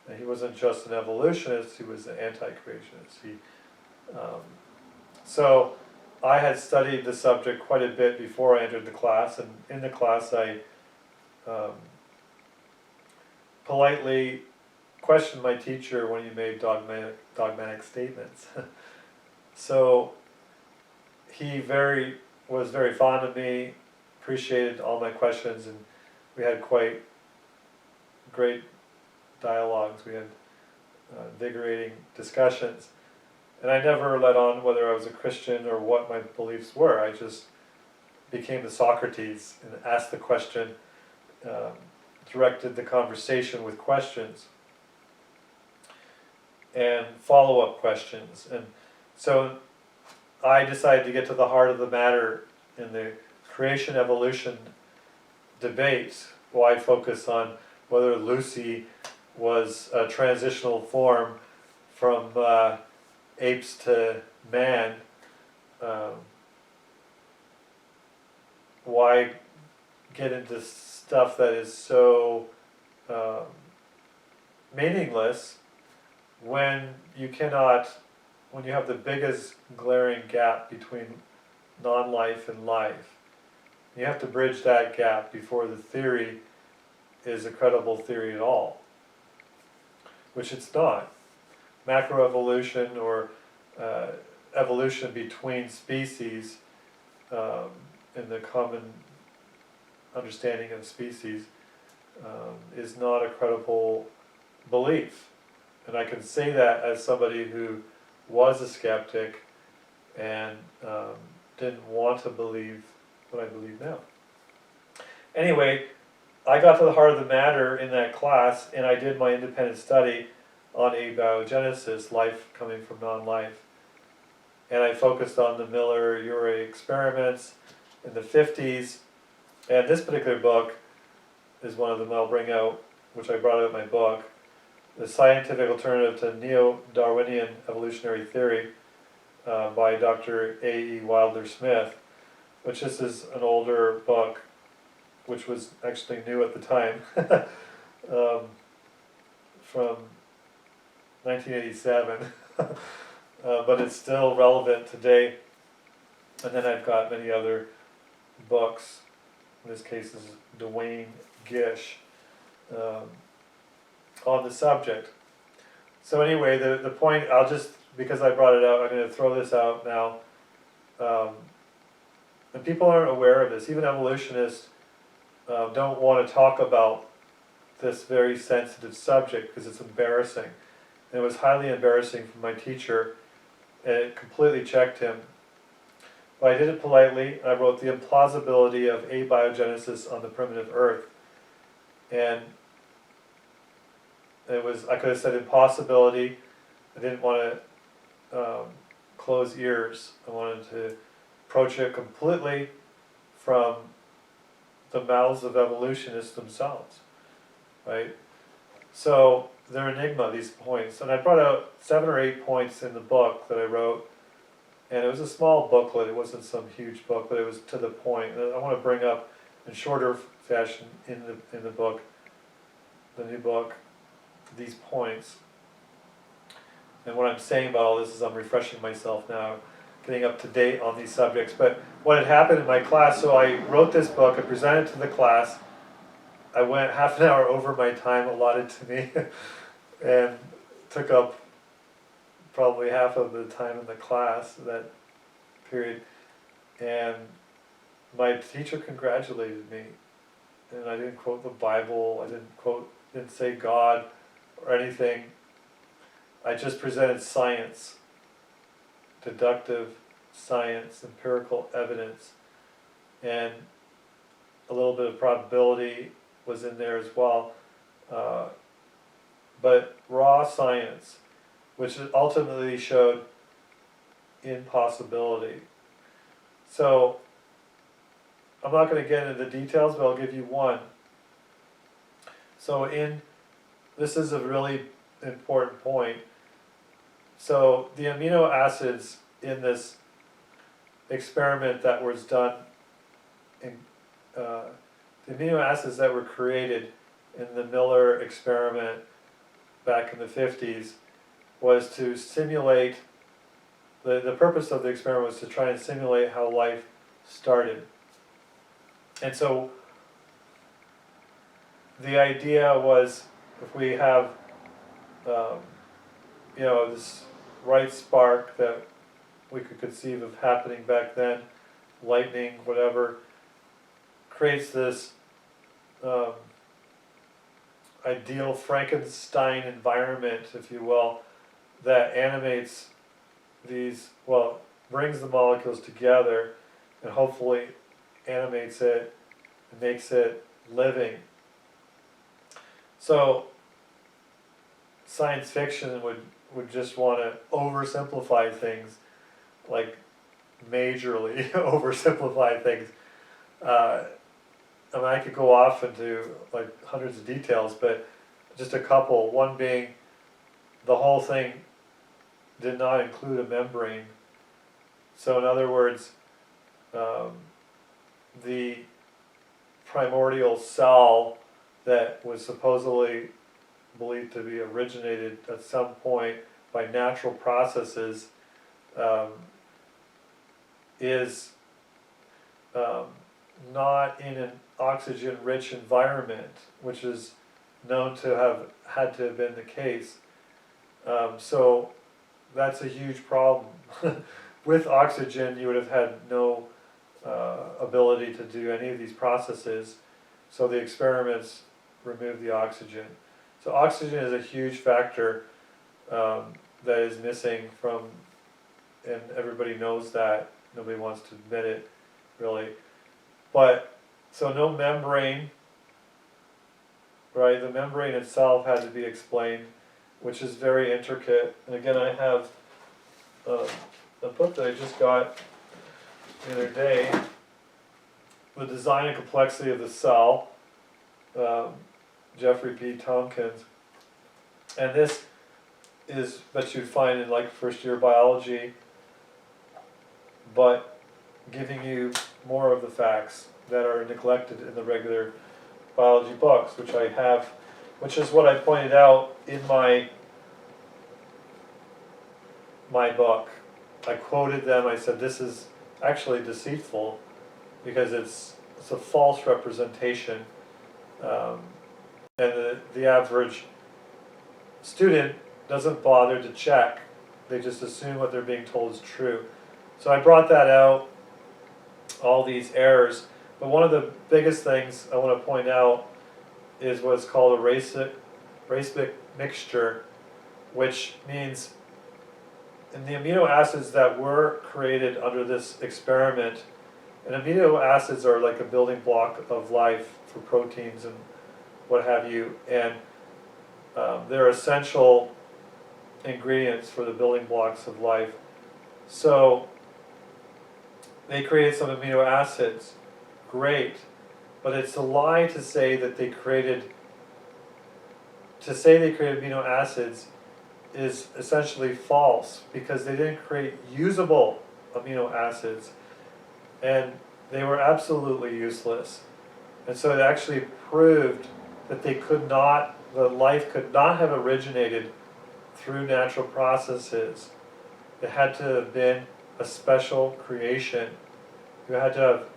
And he wasn't just an evolutionist, he was an anti-creationist. So I had studied the subject quite a bit before I entered the class, and in the class I politely questioned my teacher when he made dogmatic statements. So he was very fond of me, appreciated all my questions, and we had quite great dialogues. We had invigorating discussions. And I never let on whether I was a Christian or what my beliefs were. I just became the Socrates and asked the question, directed the conversation with questions and follow-up questions. And so I decided to get to the heart of the matter in the creation-evolution debate. Why focus on whether Lucy was a transitional form from apes to man, um, why get into stuff that is so um, meaningless when you cannot, when you have the biggest glaring gap between non-life and life. You have to bridge that gap before the theory is a credible theory at all, which it's not. Macroevolution or evolution between species in the common understanding of species is not a credible belief. And I can say that as somebody who was a skeptic and didn't want to believe what I believe now. Anyway, I got to the heart of the matter in that class, and I did my independent study on abiogenesis, life coming from non-life. And I focused on the Miller-Urey experiments in the 50s. And this particular book is one of them I'll bring out, which I brought out in my book, The Scientific Alternative to Neo-Darwinian Evolutionary Theory by Dr. A.E. Wilder Smith, which this is an older book, which was actually new at the time, from 1987, but it's still relevant today. And then I've got many other books. In this case, this is Dwayne Gish on the subject. So anyway, the point, I'll just, because I brought it out, I'm going to throw this out now. And people aren't aware of this. Even evolutionists don't want to talk about this very sensitive subject because it's embarrassing. And it was highly embarrassing for my teacher, and it completely checked him. But I did it politely. I wrote the implausibility of abiogenesis on the primitive Earth. And it was, I could have said impossibility. I didn't want to close ears. I wanted to approach it completely from the mouths of evolutionists themselves, right? So they're enigma, these points. And I brought out 7 or 8 points in the book that I wrote. And it was a small booklet, it wasn't some huge book, but it was to the point. And I want to bring up in shorter fashion in the book, the new book, these points. And what I'm saying about all this is I'm refreshing myself now, getting up to date on these subjects. But what had happened in my class, so I wrote this book, I presented it to the class, I went half an hour over my time allotted to me, and took up probably half of the time in the class, that period, and my teacher congratulated me, and I didn't quote the Bible, I didn't say God or anything. I just presented science, deductive science, empirical evidence, and a little bit of probability was in there as well, but raw science, which ultimately showed impossibility. So I'm not going to get into the details, but I'll give you one. So this is a really important point. So the amino acids in this experiment that was done, the amino acids that were created in the Miller experiment back in the 50s was to simulate, the purpose of the experiment was to try and simulate how life started. And so the idea was, if we have this right spark that we could conceive of happening back then, lightning, whatever, creates this ideal Frankenstein environment, if you will, that animates these, brings the molecules together and hopefully animates it and makes it living. So science fiction would just want to oversimplify things, like majorly oversimplify things. I mean, I could go off into like hundreds of details, but just a couple. One being, the whole thing did not include a membrane So in other words, the primordial cell that was supposedly believed to be originated at some point by natural processes is not in an oxygen-rich environment, which is known to have had to have been the case. So that's a huge problem. With oxygen, you would have had no ability to do any of these processes, so the experiments remove the oxygen. So oxygen is a huge factor that is missing from, and everybody knows that, nobody wants to admit it, really. But, so no membrane, right? The membrane itself had to be explained, which is very intricate. And again, I have a book that I just got the other day, The Design and Complexity of the Cell, Jeffrey P. Tompkins. And this is what you'd find in like first year biology, but giving you more of the facts that are neglected in the regular biology books, which I have, which is what I pointed out in my book. I quoted them, I said this is actually deceitful because it's a false representation, and the average student doesn't bother to check. They just assume what they're being told is true. So I brought that out, all these errors, but one of the biggest things I want to point out is what's called a racemic mixture, which means in the amino acids that were created under this experiment, and amino acids are like a building block of life for proteins and what have you, and they're essential ingredients for the building blocks of life. So they created some amino acids, great, but it's a lie to say that they created amino acids is essentially false, because they didn't create usable amino acids, and they were absolutely useless. And so it actually proved that the life could not have originated through natural processes. It had to have been a special creation. You had to have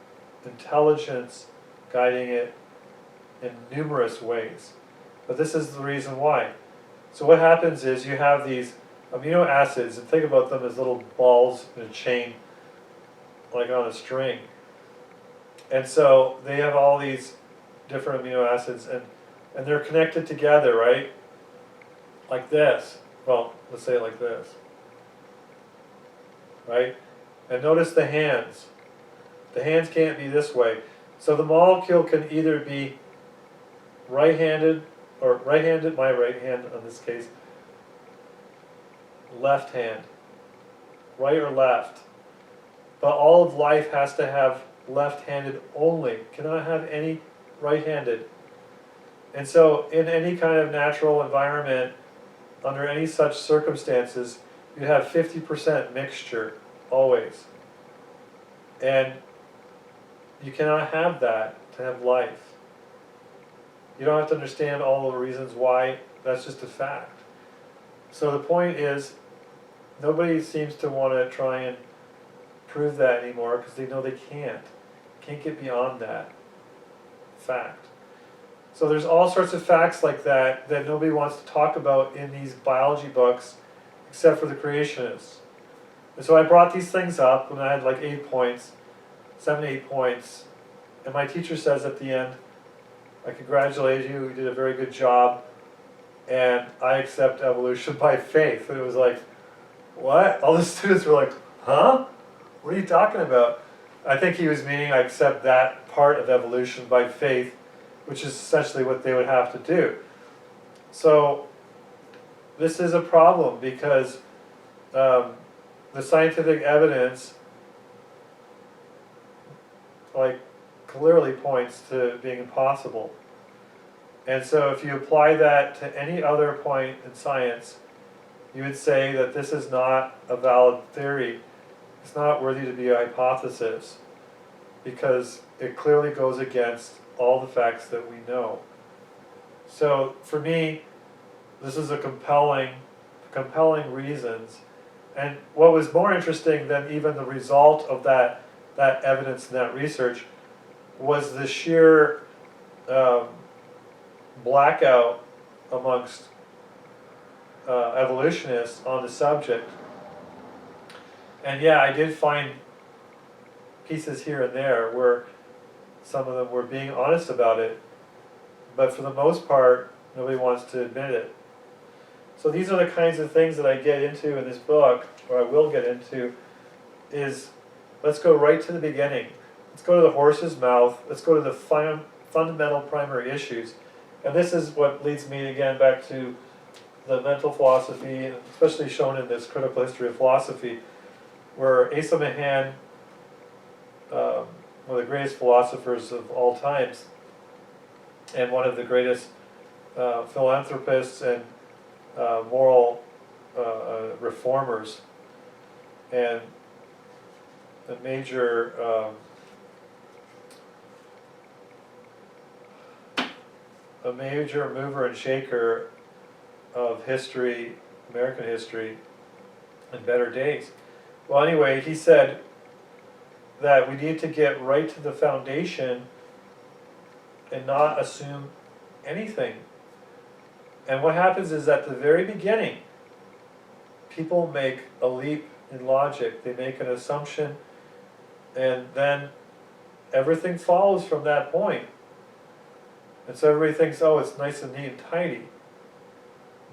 intelligence guiding it in numerous ways. But this is the reason why. So what happens is you have these amino acids, and think about them as little balls in a chain, like on a string. And so they have all these different amino acids, and they're connected together, right? Like this. Well, let's say it like this. Right? And notice the hands. The hands can't be this way. So the molecule can either be right-handed, or right-handed, my right hand in this case, left hand, right or left. But all of life has to have left-handed only, cannot have any right-handed. And so in any kind of natural environment, under any such circumstances, you have 50% mixture, always. And you cannot have that to have life. You don't have to understand all the reasons why, that's just a fact. So the point is, nobody seems to want to try and prove that anymore, because they know they can't get beyond that fact. So there's all sorts of facts like that that nobody wants to talk about in these biology books, except for the creationists. And so I brought these things up, and I had like 8 points, 7, 8 points, and my teacher says at the end, I congratulate you, you did a very good job, and I accept evolution by faith. And it was like, what? All the students were like, huh? What are you talking about? I think he was meaning I accept that part of evolution by faith, which is essentially what they would have to do. So this is a problem, because the scientific evidence clearly points to being impossible. And so if you apply that to any other point in science, you would say that this is not a valid theory. It's not worthy to be a hypothesis because it clearly goes against all the facts that we know. So for me, this is a compelling reasons. And what was more interesting than even the result of that evidence and that research was the sheer blackout amongst evolutionists on the subject. And yeah, I did find pieces here and there where some of them were being honest about it, but for the most part, nobody wants to admit it. So these are the kinds of things that I get into in this book, or I will get into, is let's go right to the beginning. Let's go to the horse's mouth. Let's go to the fundamental primary issues. And this is what leads me again back to the mental philosophy, and especially shown in this critical history of philosophy, where Asa Mahan, one of the greatest philosophers of all times, and one of the greatest philanthropists and moral reformers, and a major mover and shaker of history, American history, in better days. Well, anyway, he said that we need to get right to the foundation and not assume anything. And what happens is at the very beginning, people make a leap in logic. They make an assumption, and then everything follows from that point. And so everybody thinks, oh, it's nice and neat and tidy.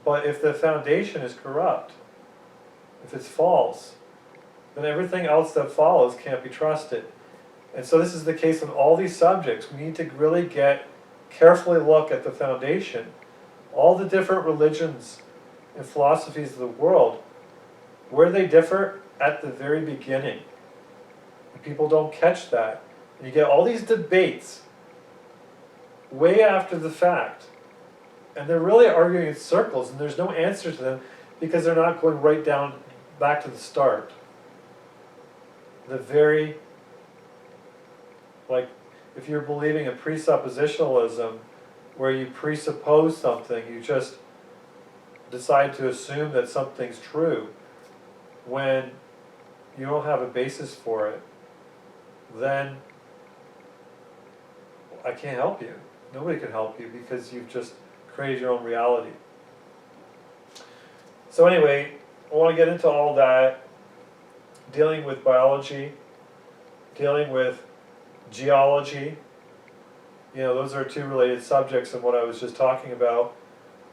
But if the foundation is corrupt, if it's false, then everything else that follows can't be trusted. And so this is the case on all these subjects. We need to really carefully look at the foundation. All the different religions and philosophies of the world, where they differ at the very beginning. And people don't catch that. And you get all these debates way after the fact. And they're really arguing in circles, and there's no answer to them because they're not going right down back to the start. The very, like, if you're believing in presuppositionalism, where you presuppose something, you just decide to assume that something's true when you don't have a basis for it, then I can't help you. Nobody can help you because you've just created your own reality. So anyway, I want to get into all that, dealing with biology, dealing with geology. You know, those are two related subjects in what I was just talking about.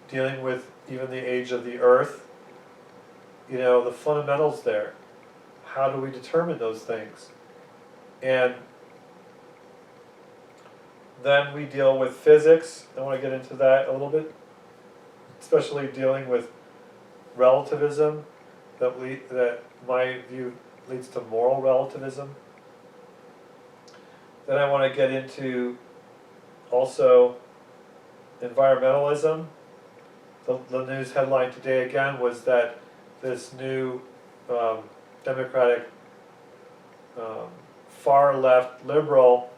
Dealing with even the age of the earth. You know, the fundamentals there. How do we determine those things? And then we deal with physics. I want to get into that a little bit. Especially dealing with relativism, that my view leads to moral relativism. Then I want to get into also environmentalism. The news headline today again was that this new Democratic far left liberal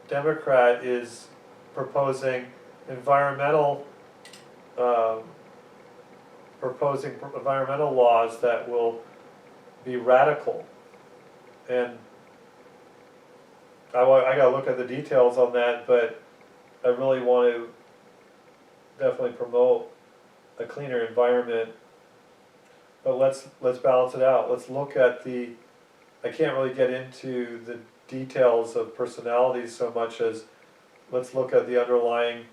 Democrat is proposing environmental laws that will be radical. And I got to look at the details on that, but I really want to definitely promote a cleaner environment. But let's balance it out. Let's look at I can't really get into the details of personalities so much as let's look at the underlying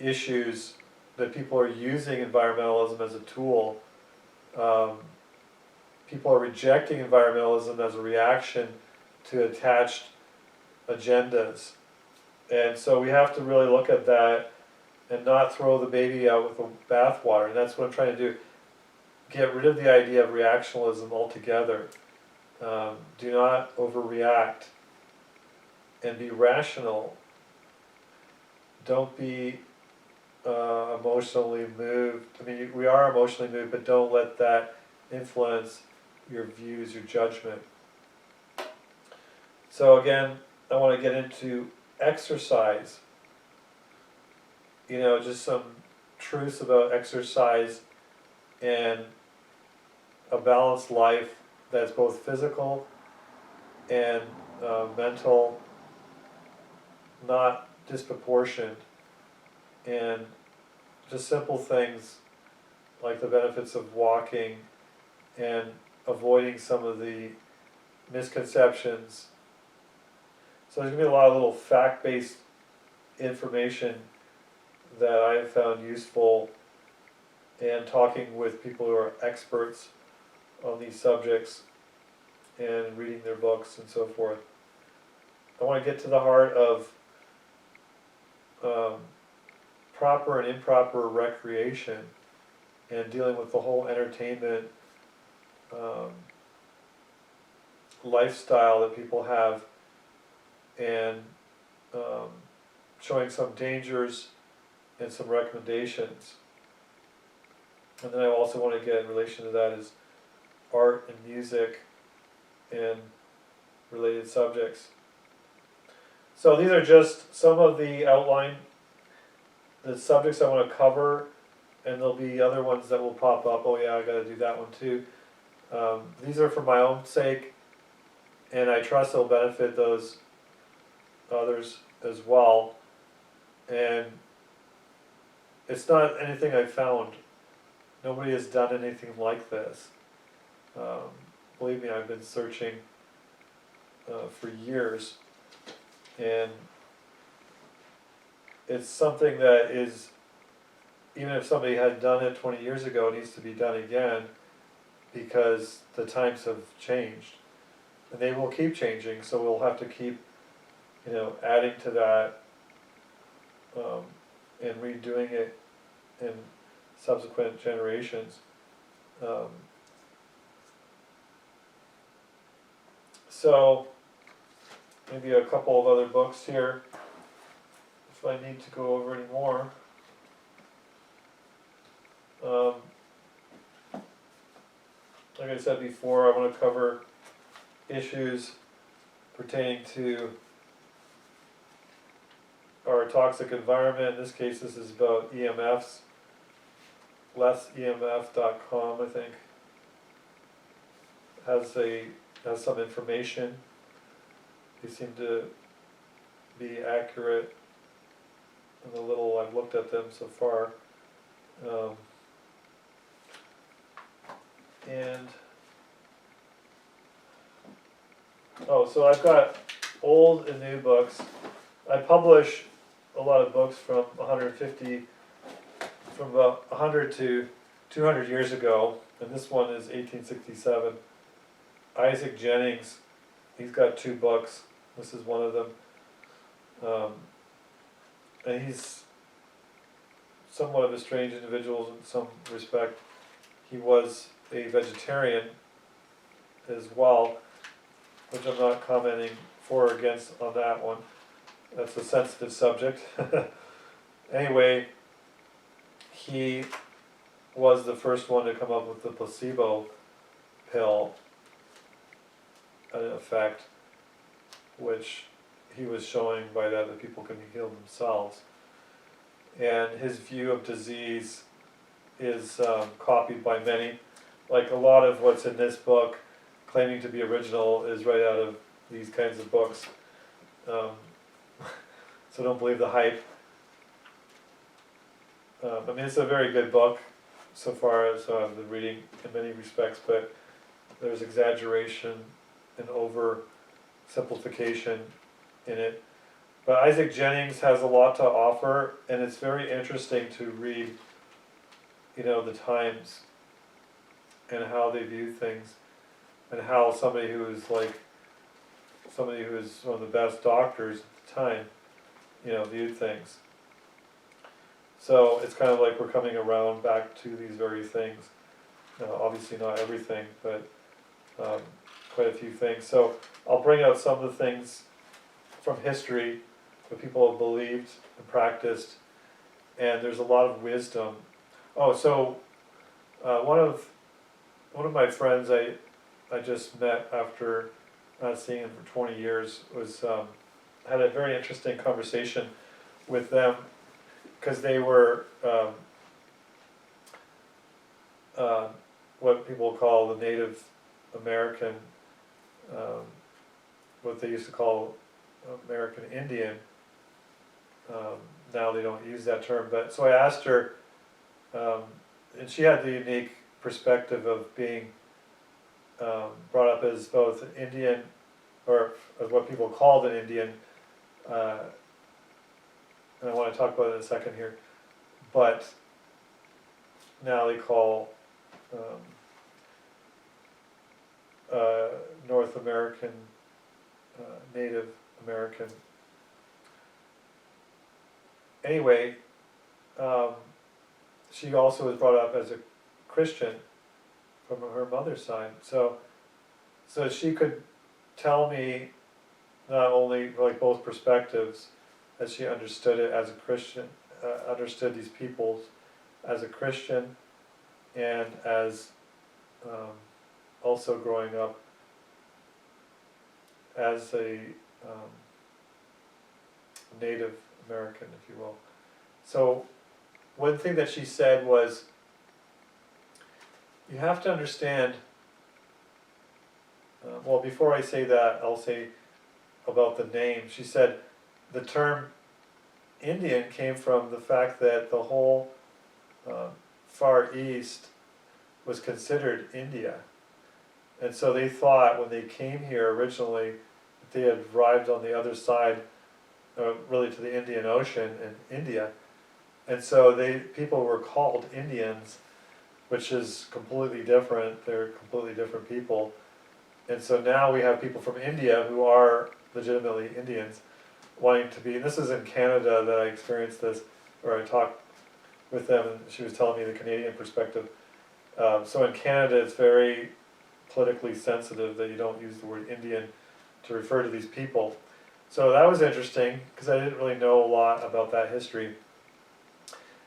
issues that people are using environmentalism as a tool. People are rejecting environmentalism as a reaction to attached agendas. And so we have to really look at that and not throw the baby out with the bathwater. And that's what I'm trying to do. Get rid of the idea of reactionalism altogether. Do not overreact and be rational. Don't be emotionally moved. I mean, we are emotionally moved, but don't let that influence your views, your judgment. So again, I want to get into exercise. Just some truths about exercise and a balanced life that's both physical and mental, not disproportioned, and just simple things like the benefits of walking and avoiding some of the misconceptions. So there's going to be a lot of little fact-based information that I have found useful, and talking with people who are experts on these subjects and reading their books and so forth. I want to get to the heart of proper and improper recreation and dealing with the whole entertainment lifestyle that people have, and showing some dangers and some recommendations. And then I also want to get in relation to that is art and music and related subjects. So these are just some of the outline, the subjects I want to cover, and there'll be other ones that will pop up. Oh yeah, I got to do that one too. These are for my own sake, and I trust they'll benefit those others as well. And it's not anything I found. Nobody has done anything like this. Believe me, I've been searching for years, and it's something that is, even if somebody had done it 20 years ago, it needs to be done again, because the times have changed, and they will keep changing, so we'll have to keep adding to that and redoing it in subsequent generations. So maybe a couple of other books here, if I need to go over any more. Like I said before, I want to cover issues pertaining to our toxic environment. In this case, this is about EMFs. lessemf.com, I think, has some information. They seem to be accurate in the little I've looked at them so far. So I've got old and new books. I publish a lot of books from about 100 to 200 years ago, and this one is 1867. Isaac Jennings, he's got 2 books. This is one of them. And he's somewhat of a strange individual in some respect. He was a vegetarian as well, which I'm not commenting for or against on that one. That's a sensitive subject. Anyway, he was the first one to come up with the placebo pill effect, which he was showing by that people can heal themselves. And his view of disease is copied by many. Like a lot of what's in this book, claiming to be original, is right out of these kinds of books. So don't believe the hype. I mean, it's a very good book so far as I've been reading in many respects, but there's exaggeration and over-simplification in it. But Isaac Jennings has a lot to offer, and it's very interesting to read, the times and how they view things, and how somebody who is one of the best doctors at the time, viewed things. So it's kind of like we're coming around back to these very things. Obviously not everything, but quite a few things. So I'll bring out some of the things from history that people have believed and practiced, and there's a lot of wisdom. Oh, so one of my friends, I just met after not seeing him for 20 years, had a very interesting conversation with them, because they were what people call the Native American, what they used to call American Indian. Now they don't use that term, but so I asked her, and she had the unique perspective of being brought up as both an Indian, or as what people called an Indian, and I want to talk about it in a second here, but now they call North American, Native American. Anyway, she also was brought up as a Christian from her mother's side, so she could tell me not only like both perspectives, as she understood it as a Christian, understood these peoples as a Christian, and as also growing up as a Native American, if you will. So one thing that she said was, you have to understand, well, before I say that, I'll say about the name. She said the term Indian came from the fact that the whole Far East was considered India. And so they thought when they came here originally that they had arrived on the other side, really to the Indian Ocean in India. And so people were called Indians, which is completely different. They're completely different people. And so now we have people from India who are legitimately Indians wanting to be, and this is in Canada that I experienced this, or I talked with them and she was telling me the Canadian perspective. So in Canada it's very politically sensitive that you don't use the word Indian to refer to these people. So that was interesting, because I didn't really know a lot about that history.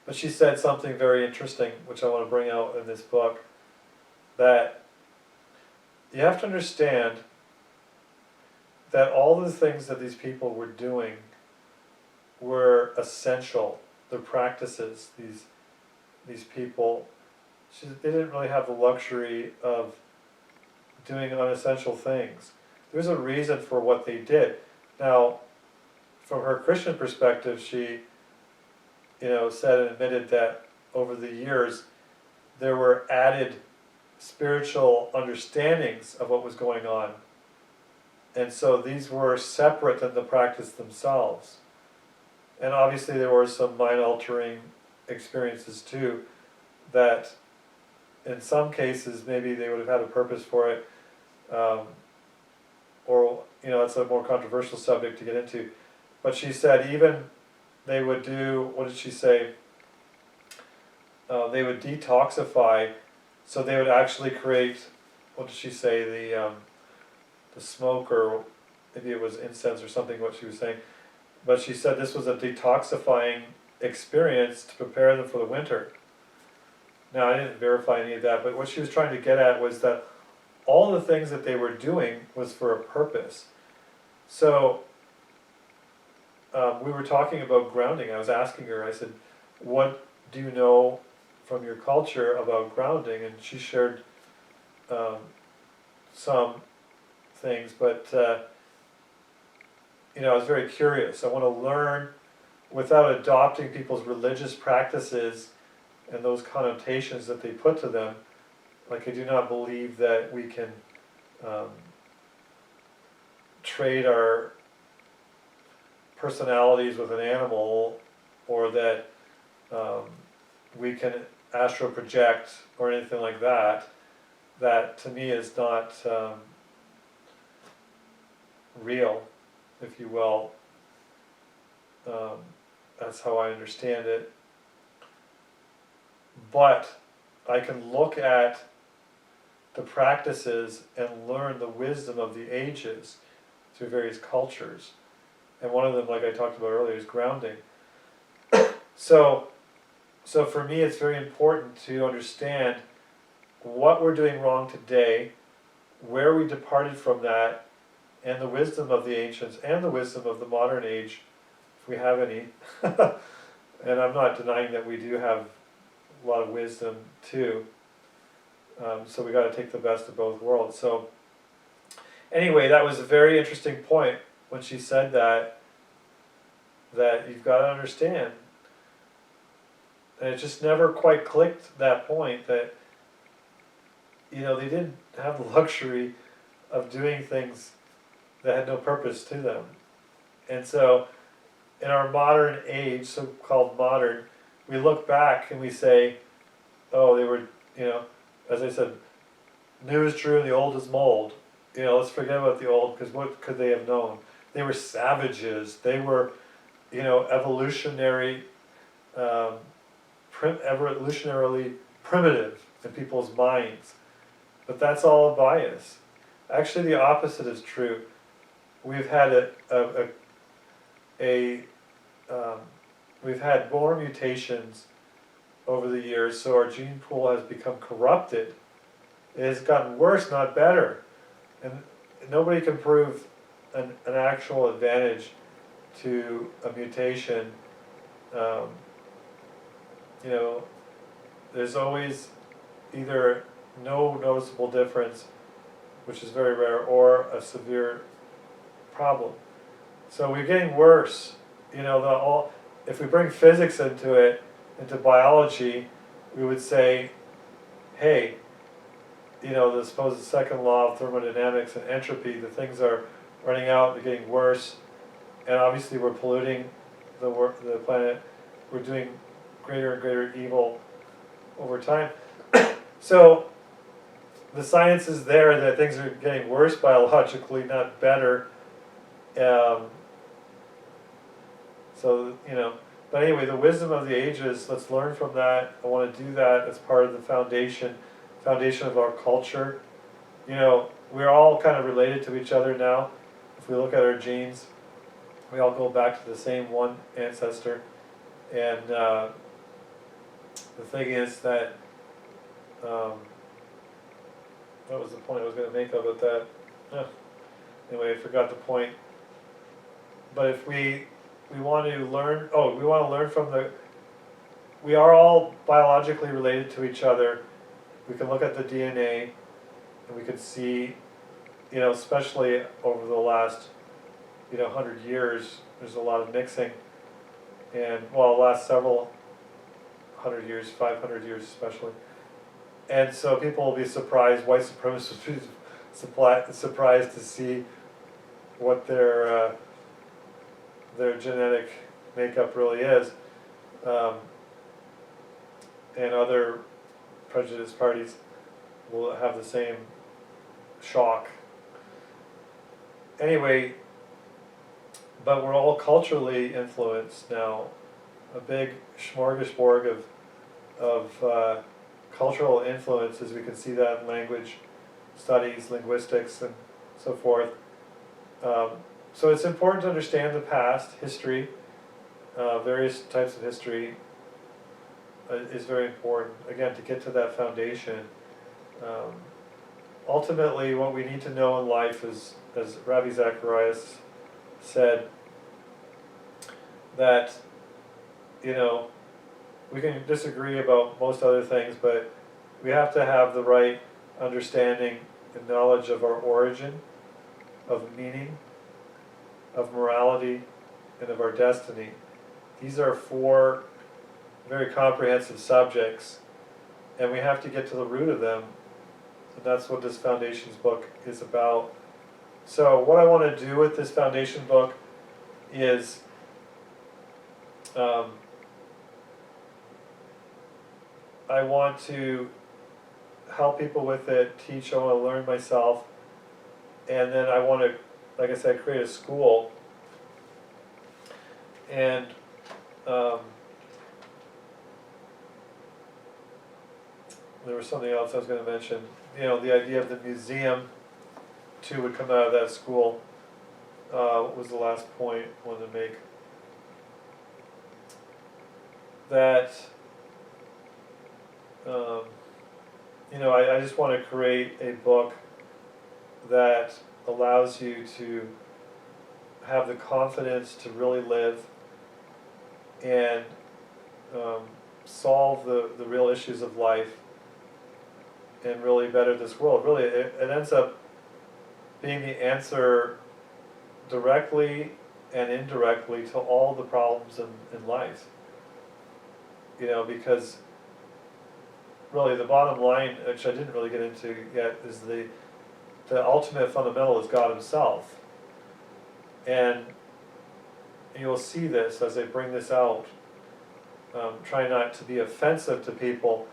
But she said something very interesting, which I want to bring out in this book, that you have to understand that all the things that these people were doing were essential. The practices, these people, they didn't really have the luxury of doing unessential things. There's a reason for what they did. Now, from her Christian perspective, she, said and admitted that over the years there were added spiritual understandings of what was going on. And so these were separate than the practice themselves. And obviously there were some mind-altering experiences too, that in some cases maybe they would have had a purpose for it, or it's a more controversial subject to get into. But she said even they would do, what did she say? They would detoxify, so they would actually create, what did she say, the smoke, or maybe it was incense or something, what she was saying. But she said this was a detoxifying experience to prepare them for the winter. Now, I didn't verify any of that, but what she was trying to get at was that all the things that they were doing was for a purpose. So, we were talking about grounding. I was asking her, I said, what do you know from your culture about grounding? And she shared some things, but I was very curious. I want to learn without adopting people's religious practices and those connotations that they put to them. Like, I do not believe that we can trade our personalities with an animal, or that we can astral project or anything like that. That to me is not real, if you will. That's how I understand it. But I can look at the practices and learn the wisdom of the ages through various cultures. And one of them, like I talked about earlier, is grounding. So for me it's very important to understand what we're doing wrong today, where we departed from that, and the wisdom of the ancients, and the wisdom of the modern age, if we have any. And I'm not denying that we do have a lot of wisdom too. So we got to take the best of both worlds. So anyway, that was a very interesting point when she said that you've got to understand. And it just never quite clicked, that point, that, you know, they didn't have the luxury of doing things that had no purpose to them. And so in our modern age, so-called modern, we look back and we say, oh, they were, you know, as I said, new is true and the old is mold. You know, let's forget about the old, because what could they have known? They were savages. They were, you know, evolutionarily primitive in people's minds. But that's all a bias. Actually, the opposite is true. We've had we've had more mutations over the years, so our gene pool has become corrupted. It has gotten worse, not better. And nobody can prove an actual advantage to a mutation. You know, there's always either no noticeable difference, which is very rare, or a severe problem. So we're getting worse. You know, if we bring physics into it, into biology, we would say, hey, you know, the supposed second law of thermodynamics and entropy, the things are running out, they're getting worse, and obviously we're polluting the planet. We're doing greater and greater evil over time. So the science is there that things are getting worse biologically, not better. So, you know, but anyway, the wisdom of the ages, let's learn from that. I want to do that as part of the foundation of our culture. You know, we're all kind of related to each other now. If we look at our genes, we all go back to the same one ancestor. And the thing is that, what was the point I was going to make about that? Anyway, I forgot the point. But if we want to learn, we want to learn from we are all biologically related to each other. We can look at the DNA and we can see, you know, especially over the last, you know, 100 years, there's a lot of mixing. And, well, last several 100 years, 500 years especially. And so people will be surprised, white supremacists will be surprised to see what their genetic makeup really is. And other prejudiced parties will have the same shock. Anyway, but we're all culturally influenced now. A big smorgasbord of cultural influences. We can see that in language studies, linguistics, and so forth. So it's important to understand the past, history, various types of history is very important, again, to get to that foundation. Ultimately, what we need to know in life is, as Rabbi Zacharias said, that, you know, we can disagree about most other things, but we have to have the right understanding and knowledge of our origin, of meaning, of morality, and of our destiny. These are 4 very comprehensive subjects, and we have to get to the root of them, and that's what this Foundations book is about. So what I want to do with this Foundation book is I want to help people with it, teach, I want to learn myself, and then I want to, like I said, create a school. And there was something else I was going to mention. You know, the idea of the museum too would come out of that school. What was the last point I wanted to make? That you know, I just want to create a book that allows you to have the confidence to really live and solve the real issues of life and really better this world. Really, it ends up being the answer directly and indirectly to all the problems in life. Because really the bottom line, which I didn't really get into yet, is the ultimate fundamental is God himself. And you'll see this as I bring this out. Try not to be offensive to people,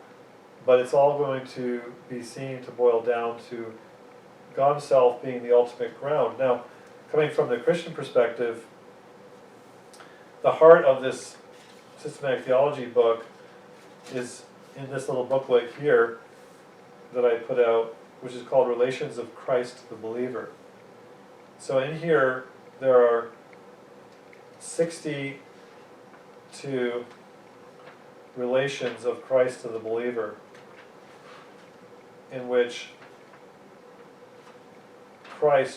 but it's all going to be seen to boil down to God himself being the ultimate ground. Now, coming from the Christian perspective, the heart of this systematic theology book is in this little booklet here that I put out, which is called Relations of Christ to the Believer. So in here, there are 62 relations of Christ to the believer, in which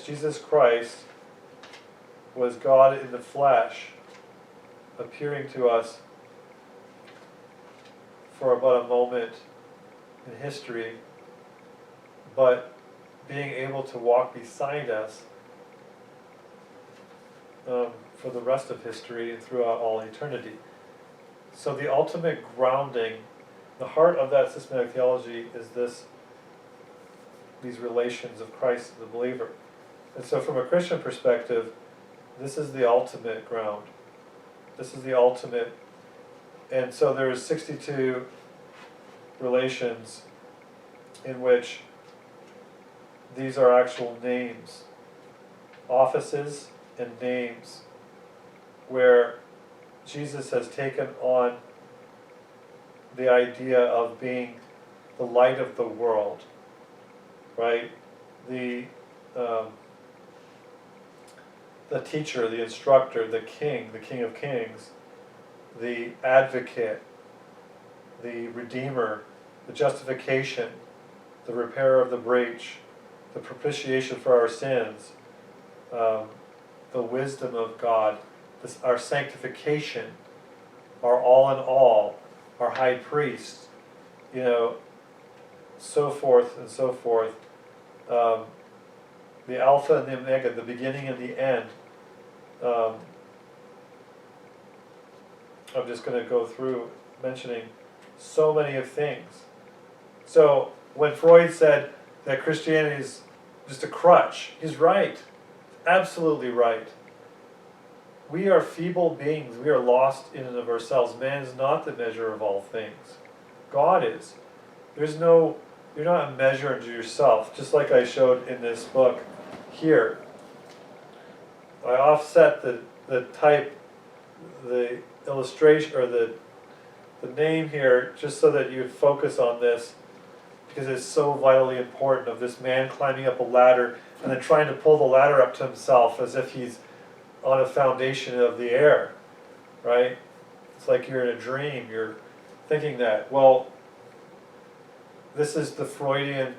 Jesus Christ, was God in the flesh, appearing to us for about a moment in history, but being able to walk beside us for the rest of history and throughout all eternity. So the ultimate grounding, the heart of that systematic theology is these relations of Christ to the believer. And so from a Christian perspective, this is the ultimate ground. This is the ultimate. And so there's 62 relations in which these are actual names, offices and names, where Jesus has taken on the idea of being the light of the world, right? The teacher, the instructor, the king of kings, the advocate, the redeemer, the justification, the repairer of the breach, the propitiation for our sins, the wisdom of God, our sanctification, our all in all, our high priest, so forth and so forth. The Alpha and the Omega, the beginning and the end. I'm just going to go through mentioning so many of things. So when Freud said that Christianity is just a crutch, he's right. Absolutely right. We are feeble beings. We are lost in and of ourselves. Man is not the measure of all things. God is. You're not a measure unto yourself, just like I showed in this book here. I offset the type, the illustration, or the name here, just so that you'd focus on this, because it's so vitally important, of this man climbing up a ladder and then trying to pull the ladder up to himself as if he's on a foundation of the air, right? It's like you're in a dream, you're thinking that. Well, this is the Freudian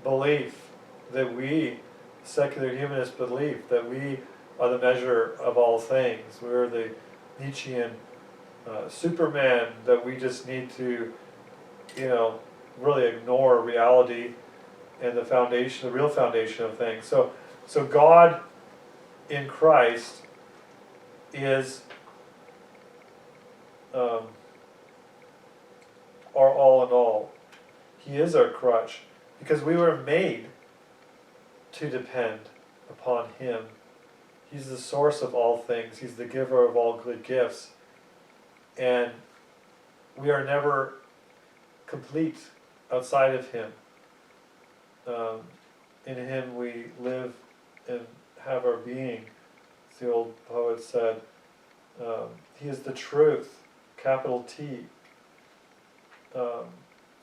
belief that we, secular humanists, believe that we are the measure of all things. We're the Nietzschean Superman, that we just need to, really ignore reality and the foundation, the real foundation of things. So God in Christ is our all in all. He is our crutch, because we were made to depend upon Him. He's the source of all things. He's the giver of all good gifts. And we are never complete outside of Him. In Him we live and have our being. As the old poet said, He is the truth, capital T.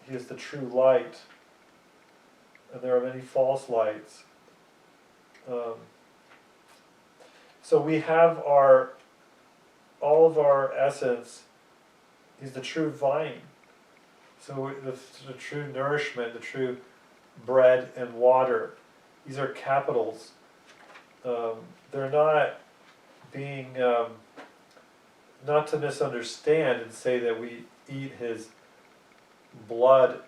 He is the true light. And there are many false lights. So we have all of our essence. He's the true vine. So the true nourishment, the true bread and water. these are capitals. They're not being, not to misunderstand and say that we eat his blood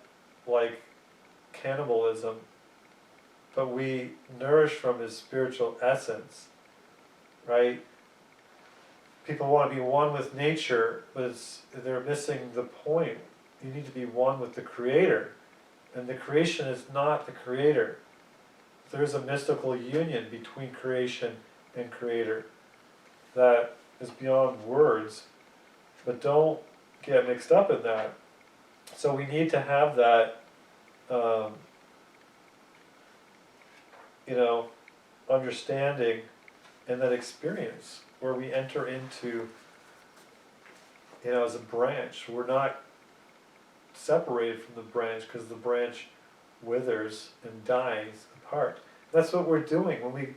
like cannibalism, but we nourish from his spiritual essence, right? People want to be one with nature, but they're missing the point. You need to be one with the Creator, and the creation is not the Creator. There's a mystical union between creation and Creator that is beyond words, but don't get mixed up in that. So we need to have that, understanding and that experience where we enter into, as a branch. We're not separated from the branch because the branch withers and dies apart. That's what we're doing.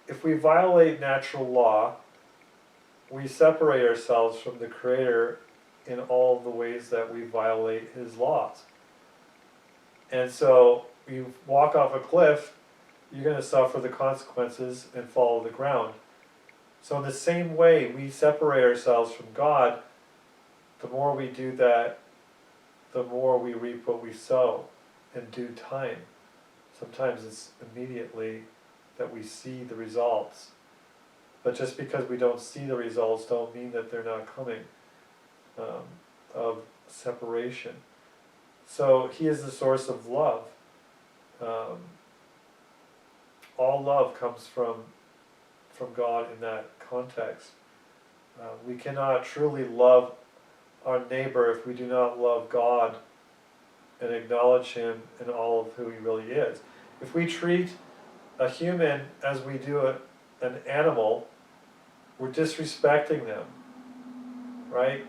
If we violate natural law, we separate ourselves from the Creator in all the ways that we violate his laws. And so you walk off a cliff, you're going to suffer the consequences and fall to the ground. So in the same way, we separate ourselves from God. The more we do that, the more we reap what we sow in due time. Sometimes it's immediately that we see the results. But just because we don't see the results don't mean that they're not coming, of separation. So he is the source of love. All love comes from God in that context. We cannot truly love our neighbor if we do not love God and acknowledge him in all of who he really is. If we treat a human as we do an animal, we're disrespecting them, right?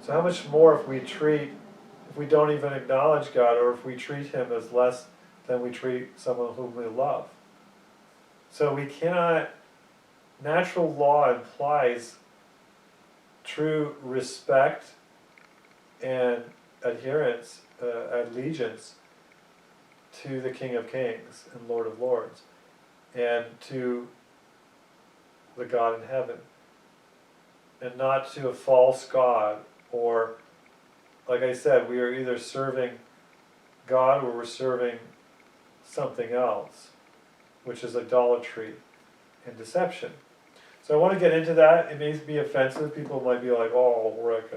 So how much more if we don't even acknowledge God, or if we treat him as less than we treat someone whom we love. So we cannot, natural law implies true respect and adherence, allegiance to the King of Kings and Lord of Lords, and to the God in heaven, and not to a false God, or, like I said, we are either serving God or we're serving something else, which is idolatry and deception. So I want to get into that. It may be offensive. People might be like, oh, Rick,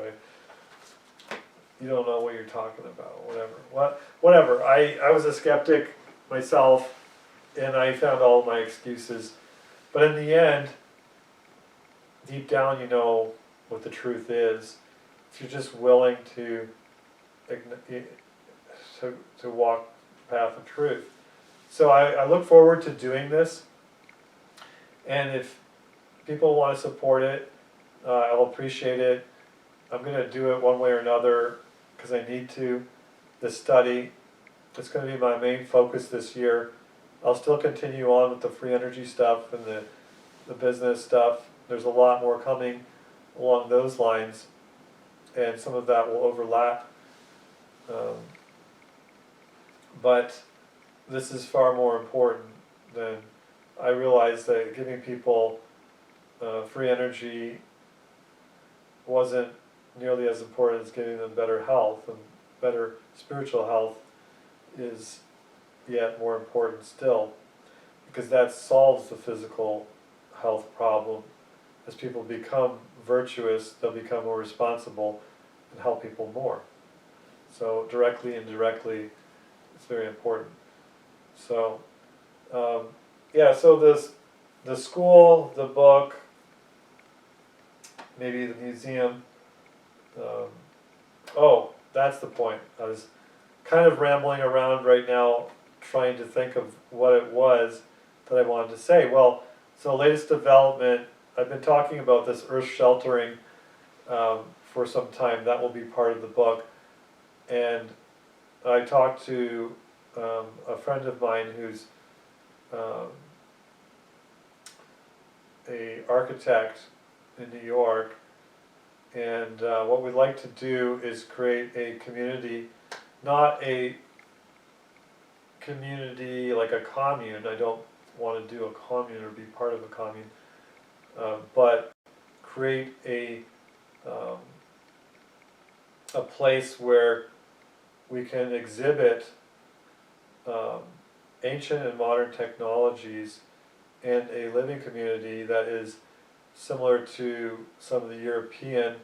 you don't know what you're talking about, whatever. Whatever. I was a skeptic myself, and I found all my excuses. But in the end, deep down you know what the truth is. If you're just willing to walk the path of truth. So I look forward to doing this, and if people want to support it, I'll appreciate it. I'm going to do it one way or another because I need to. This study, it's going to be my main focus this year. I'll still continue on with the free energy stuff and the business stuff. There's a lot more coming along those lines, and some of that will overlap. But this is far more important than, I realize that giving people free energy wasn't nearly as important as giving them better health, and better spiritual health is yet more important still, because that solves the physical health problem. As people become virtuous, they'll become more responsible and help people more. So directly and indirectly, it's very important. So so the school, the book, maybe the museum. That's the point. I was kind of rambling around right now trying to think of what it was that I wanted to say. Well, so latest development, I've been talking about this earth sheltering for some time. That will be part of the book. And I talked to a friend of mine who's a architect in New York, and what we'd like to do is create a community, not a community, like a commune. I don't want to do a commune or be part of a commune, but create a place where we can exhibit ancient and modern technologies and a living community that is similar to some of the European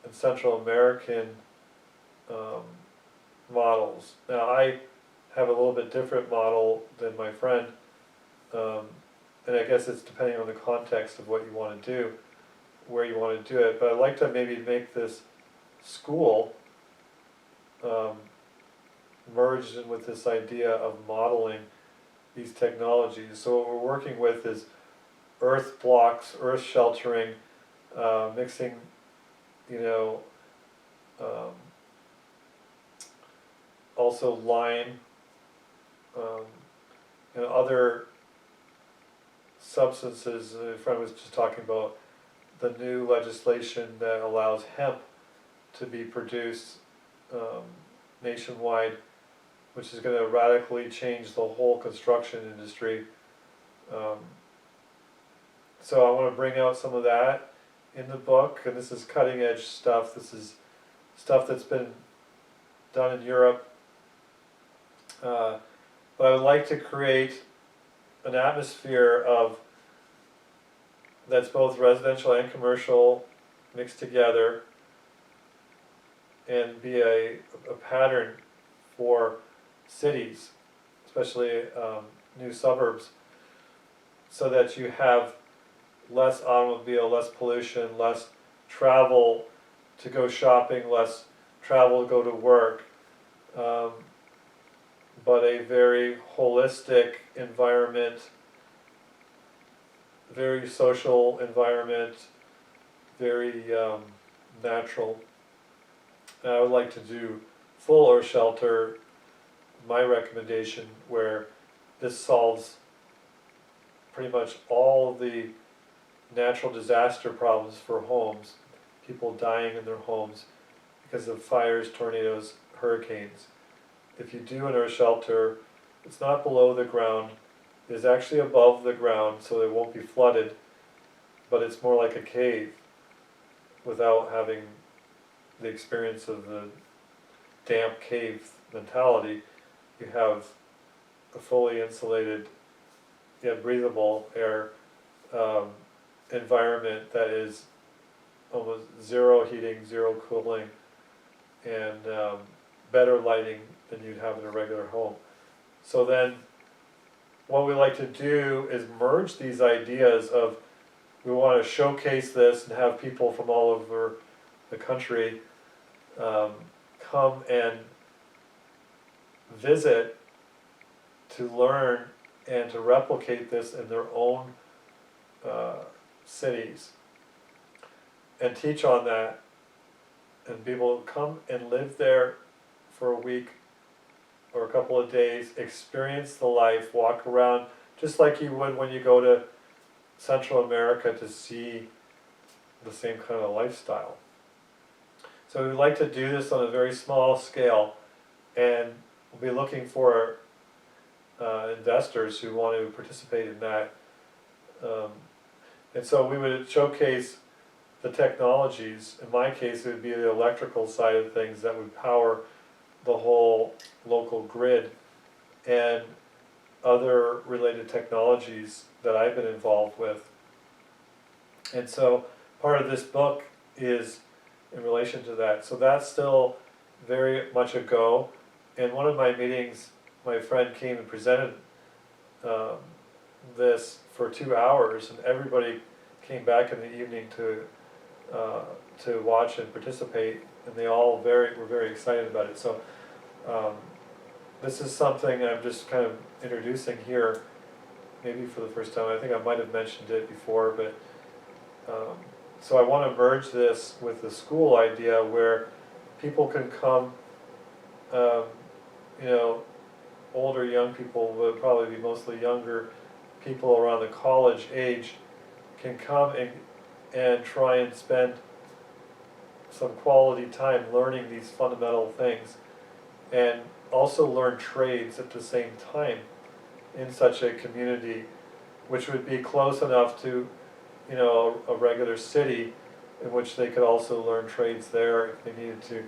and Central American models. Now I have a little bit different model than my friend, and I guess it's depending on the context of what you want to do, where you want to do it, but I'd like to maybe make this school merged in with this idea of modeling these technologies. So what we're working with is earth blocks, earth sheltering, mixing, you know, also lime, and other substances. A friend was just talking about the new legislation that allows hemp to be produced nationwide, which is going to radically change the whole construction industry. So I want to bring out some of that in the book, and this is cutting edge stuff. This is stuff that's been done in Europe. But I would like to create an atmosphere of that's both residential and commercial mixed together, and be a pattern for cities, especially new suburbs, so that you have less automobile, less pollution, less travel to go shopping, less travel to go to work, but a very holistic environment, very social environment, very natural. And I would like to do full earth shelter, my recommendation, where this solves pretty much all of the natural disaster problems for homes, people dying in their homes because of fires, tornadoes, hurricanes. If you do an earth shelter, it's not below the ground, it's actually above the ground, so it won't be flooded, but it's more like a cave without having the experience of the damp cave mentality. You have a fully insulated, breathable air environment that is almost zero heating, zero cooling, and better lighting than you'd have in a regular home. So then what we like to do is merge these ideas of, we want to showcase this and have people from all over the country come and visit to learn and to replicate this in their own cities and teach on that, and people come and live there for a week or a couple of days, experience the life, walk around just like you would when you go to Central America to see the same kind of lifestyle. So we'd like to do this on a very small scale, and we'll be looking for investors who want to participate in that. And so we would showcase the technologies. In my case, it would be the electrical side of things that would power the whole local grid, and other related technologies that I've been involved with. And so part of this book is in relation to that. So that's still very much a go. In one of my meetings, my friend came and presented this for 2 hours, and everybody came back in the evening to watch and participate, and they all were very excited about it. So this is something I'm just kind of introducing here, maybe for the first time. I think I might have mentioned it before, but so I want to merge this with the school idea where people can come, older, young people, would probably be mostly younger people around the college age, can come and try and spend some quality time learning these fundamental things, and also learn trades at the same time in such a community, which would be close enough to, you know, a regular city in which they could also learn trades there if they needed to.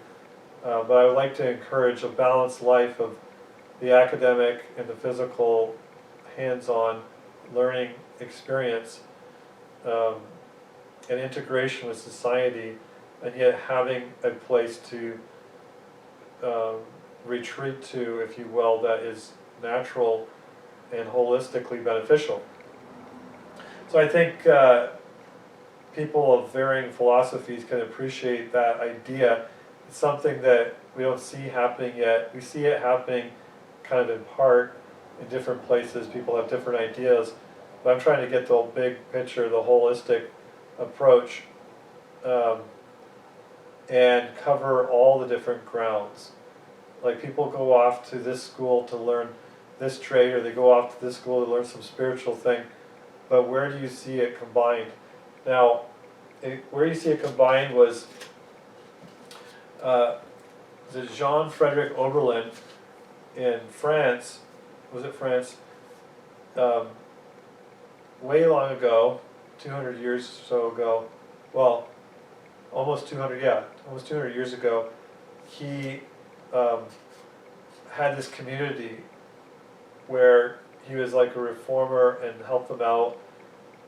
But I would like to encourage a balanced life of the academic and the physical hands-on learning experience, and integration with society, and yet having a place to retreat to, if you will, that is natural and holistically beneficial. So I think people of varying philosophies can appreciate that idea. It's something that we don't see happening yet. We see it happening kind of in part in different places. People have different ideas, but I'm trying to get the big picture, the holistic approach, and cover all the different grounds. Like people go off to this school to learn this trade, or they go off to this school to learn some spiritual thing, but where do you see it combined? Now, where you see it combined was Jean Friedrich Oberlin in France. Was it France? Way long ago, 200 years or so ago, well, almost 200 years ago, he had this community where he was like a reformer and helped them out,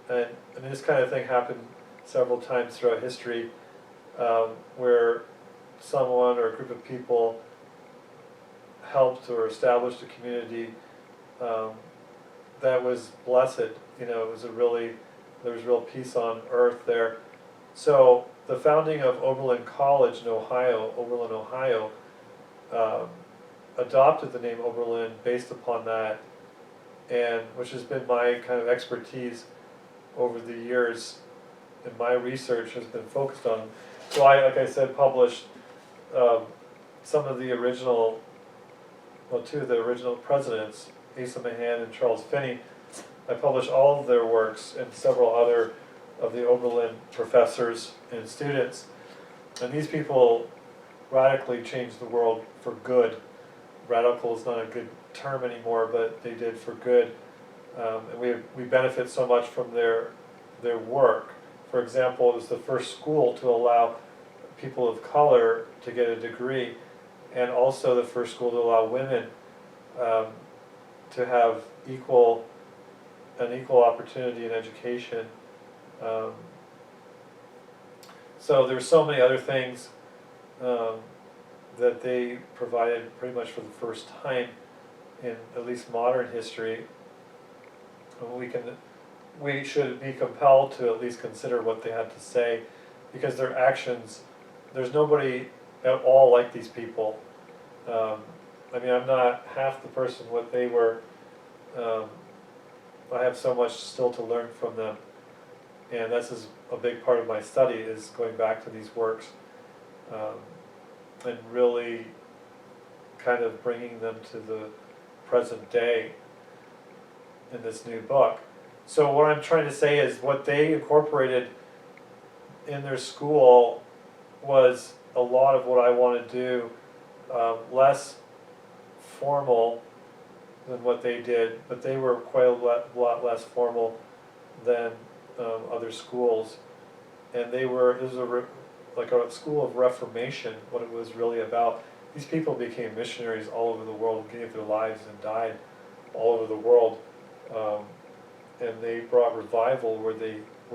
and this kind of thing happened several times throughout history, where someone or a group of people helped or established a community that was blessed. You know, it was there was real peace on earth there. So the founding of Oberlin College in Ohio, Oberlin, Ohio, adopted the name Oberlin based upon that, and which has been my kind of expertise over the years, and my research has been focused on. So I, like I said, published some of the original, well, two of the original presidents, Asa Mahan and Charles Finney. I published all of their works and several other of the Oberlin professors and students. And these people radically changed the world for good. Radical is not a good term anymore, but they did for good. And we benefit so much from their work. For example, it was the first school to allow people of color to get a degree, and also the first school to allow women to have an equal opportunity in education. So there's so many other things that they provided pretty much for the first time in at least modern history. We should be compelled to at least consider what they had to say, because their actions, there's nobody at all like these people. I mean, I'm not half the person what they were. I have so much still to learn from them, and this is a big part of my study, is going back to these works and really kind of bringing them to the present day in this new book. So what I'm trying to say is what they incorporated in their school was a lot of what I want to do, less formal than what they did, but they were quite a lot less formal than other schools. And it was like a school of reformation, what it was really about. These people became missionaries all over the world, gave their lives and died all over the world. And they brought revival where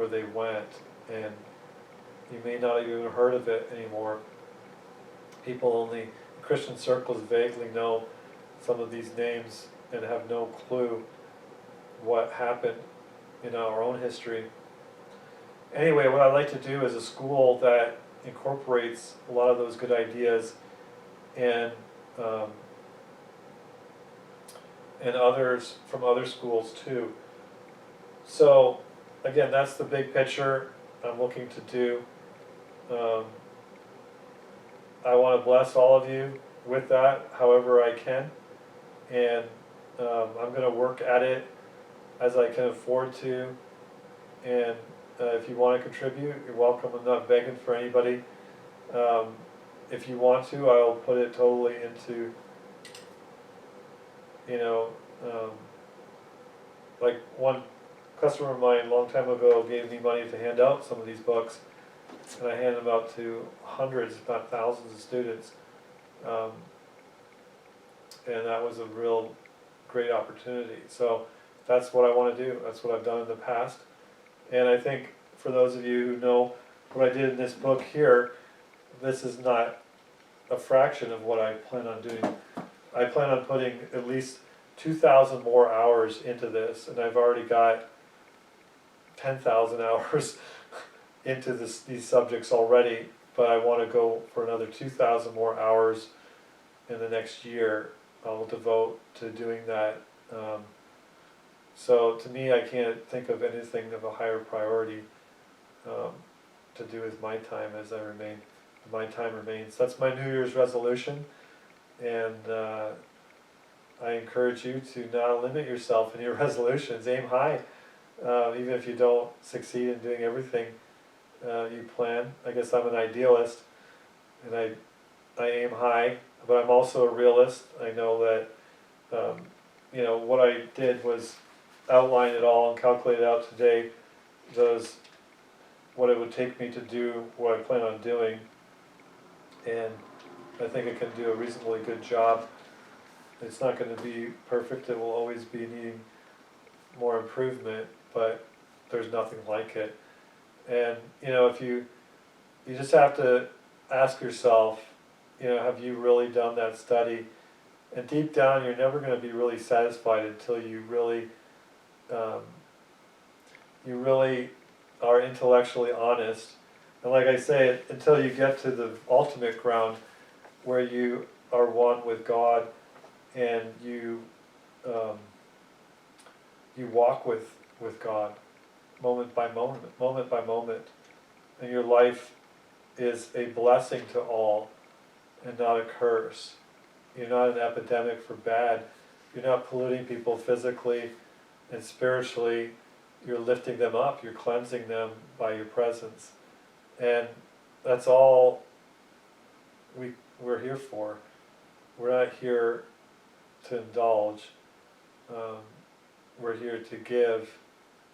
they went, and you may not have even heard of it anymore. People only in Christian circles vaguely know some of these names and have no clue what happened in our own history. Anyway, what I'd like to do is a school that incorporates a lot of those good ideas and others from other schools too. So again, that's the big picture I'm looking to do. I want to bless all of you with that however I can, and I'm going to work at it as I can afford to, and if you want to contribute, you're welcome. I'm not begging for anybody. If you want to, I'll put it totally into you know, like one customer of mine a long time ago gave me money to hand out some of these books, and I handed them out to hundreds, if not thousands of students. Um, and that was a real great opportunity. So that's what I want to do. That's what I've done in the past. And I think for those of you who know what I did in this book here, this is not a fraction of what I plan on doing. I plan on putting at least 2,000 more hours into this, and I've already got 10,000 hours into these subjects already, but I want to go for another 2,000 more hours in the next year. I'll devote to doing that. So to me, I can't think of anything of a higher priority to do with my time as my time remains. That's my New Year's resolution, and I encourage you to not limit yourself in your resolutions. Aim high, even if you don't succeed in doing everything you plan. I guess I'm an idealist, and I aim high, but I'm also a realist. I know that what I did was outline it all and calculate it out today, what it would take me to do what I plan on doing, and I think I can do a reasonably good job. It's not going to be perfect. It will always be needing more improvement, but there's nothing like it. And if you just have to ask yourself, have you really done that study? And deep down, you're never going to be really satisfied until you really are intellectually honest. And like I say, until you get to the ultimate ground where you are one with God, and you walk with God moment by moment, and your life is a blessing to all and not a curse. You're not an epidemic for bad. You're not polluting people physically and spiritually. You're lifting them up. You're cleansing them by your presence. And that's all we're here for. We're not here to indulge. We're here to give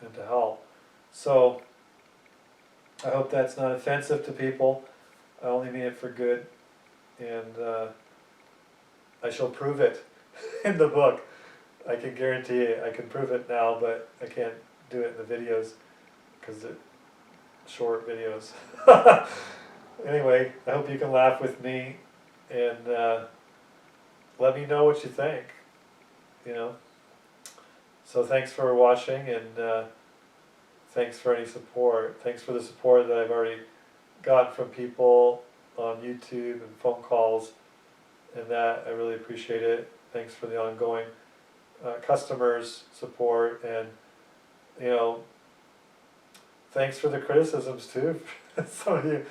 and to help. So I hope that's not offensive to people. I only mean it for good. And I shall prove it in the book. I can guarantee it. I can prove it now, but I can't do it in the videos because they're short videos. Anyway, I hope you can laugh with me, and let me know what you think. So thanks for watching, and thanks for any support. Thanks for the support that I've already gotten from people on YouTube and phone calls, and that I really appreciate it. Thanks for the ongoing customers' support, and thanks for the criticisms too. Some of you,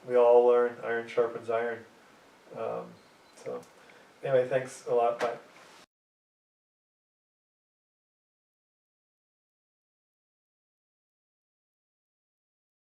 we all learn. Iron sharpens iron. So anyway, thanks a lot. Bye.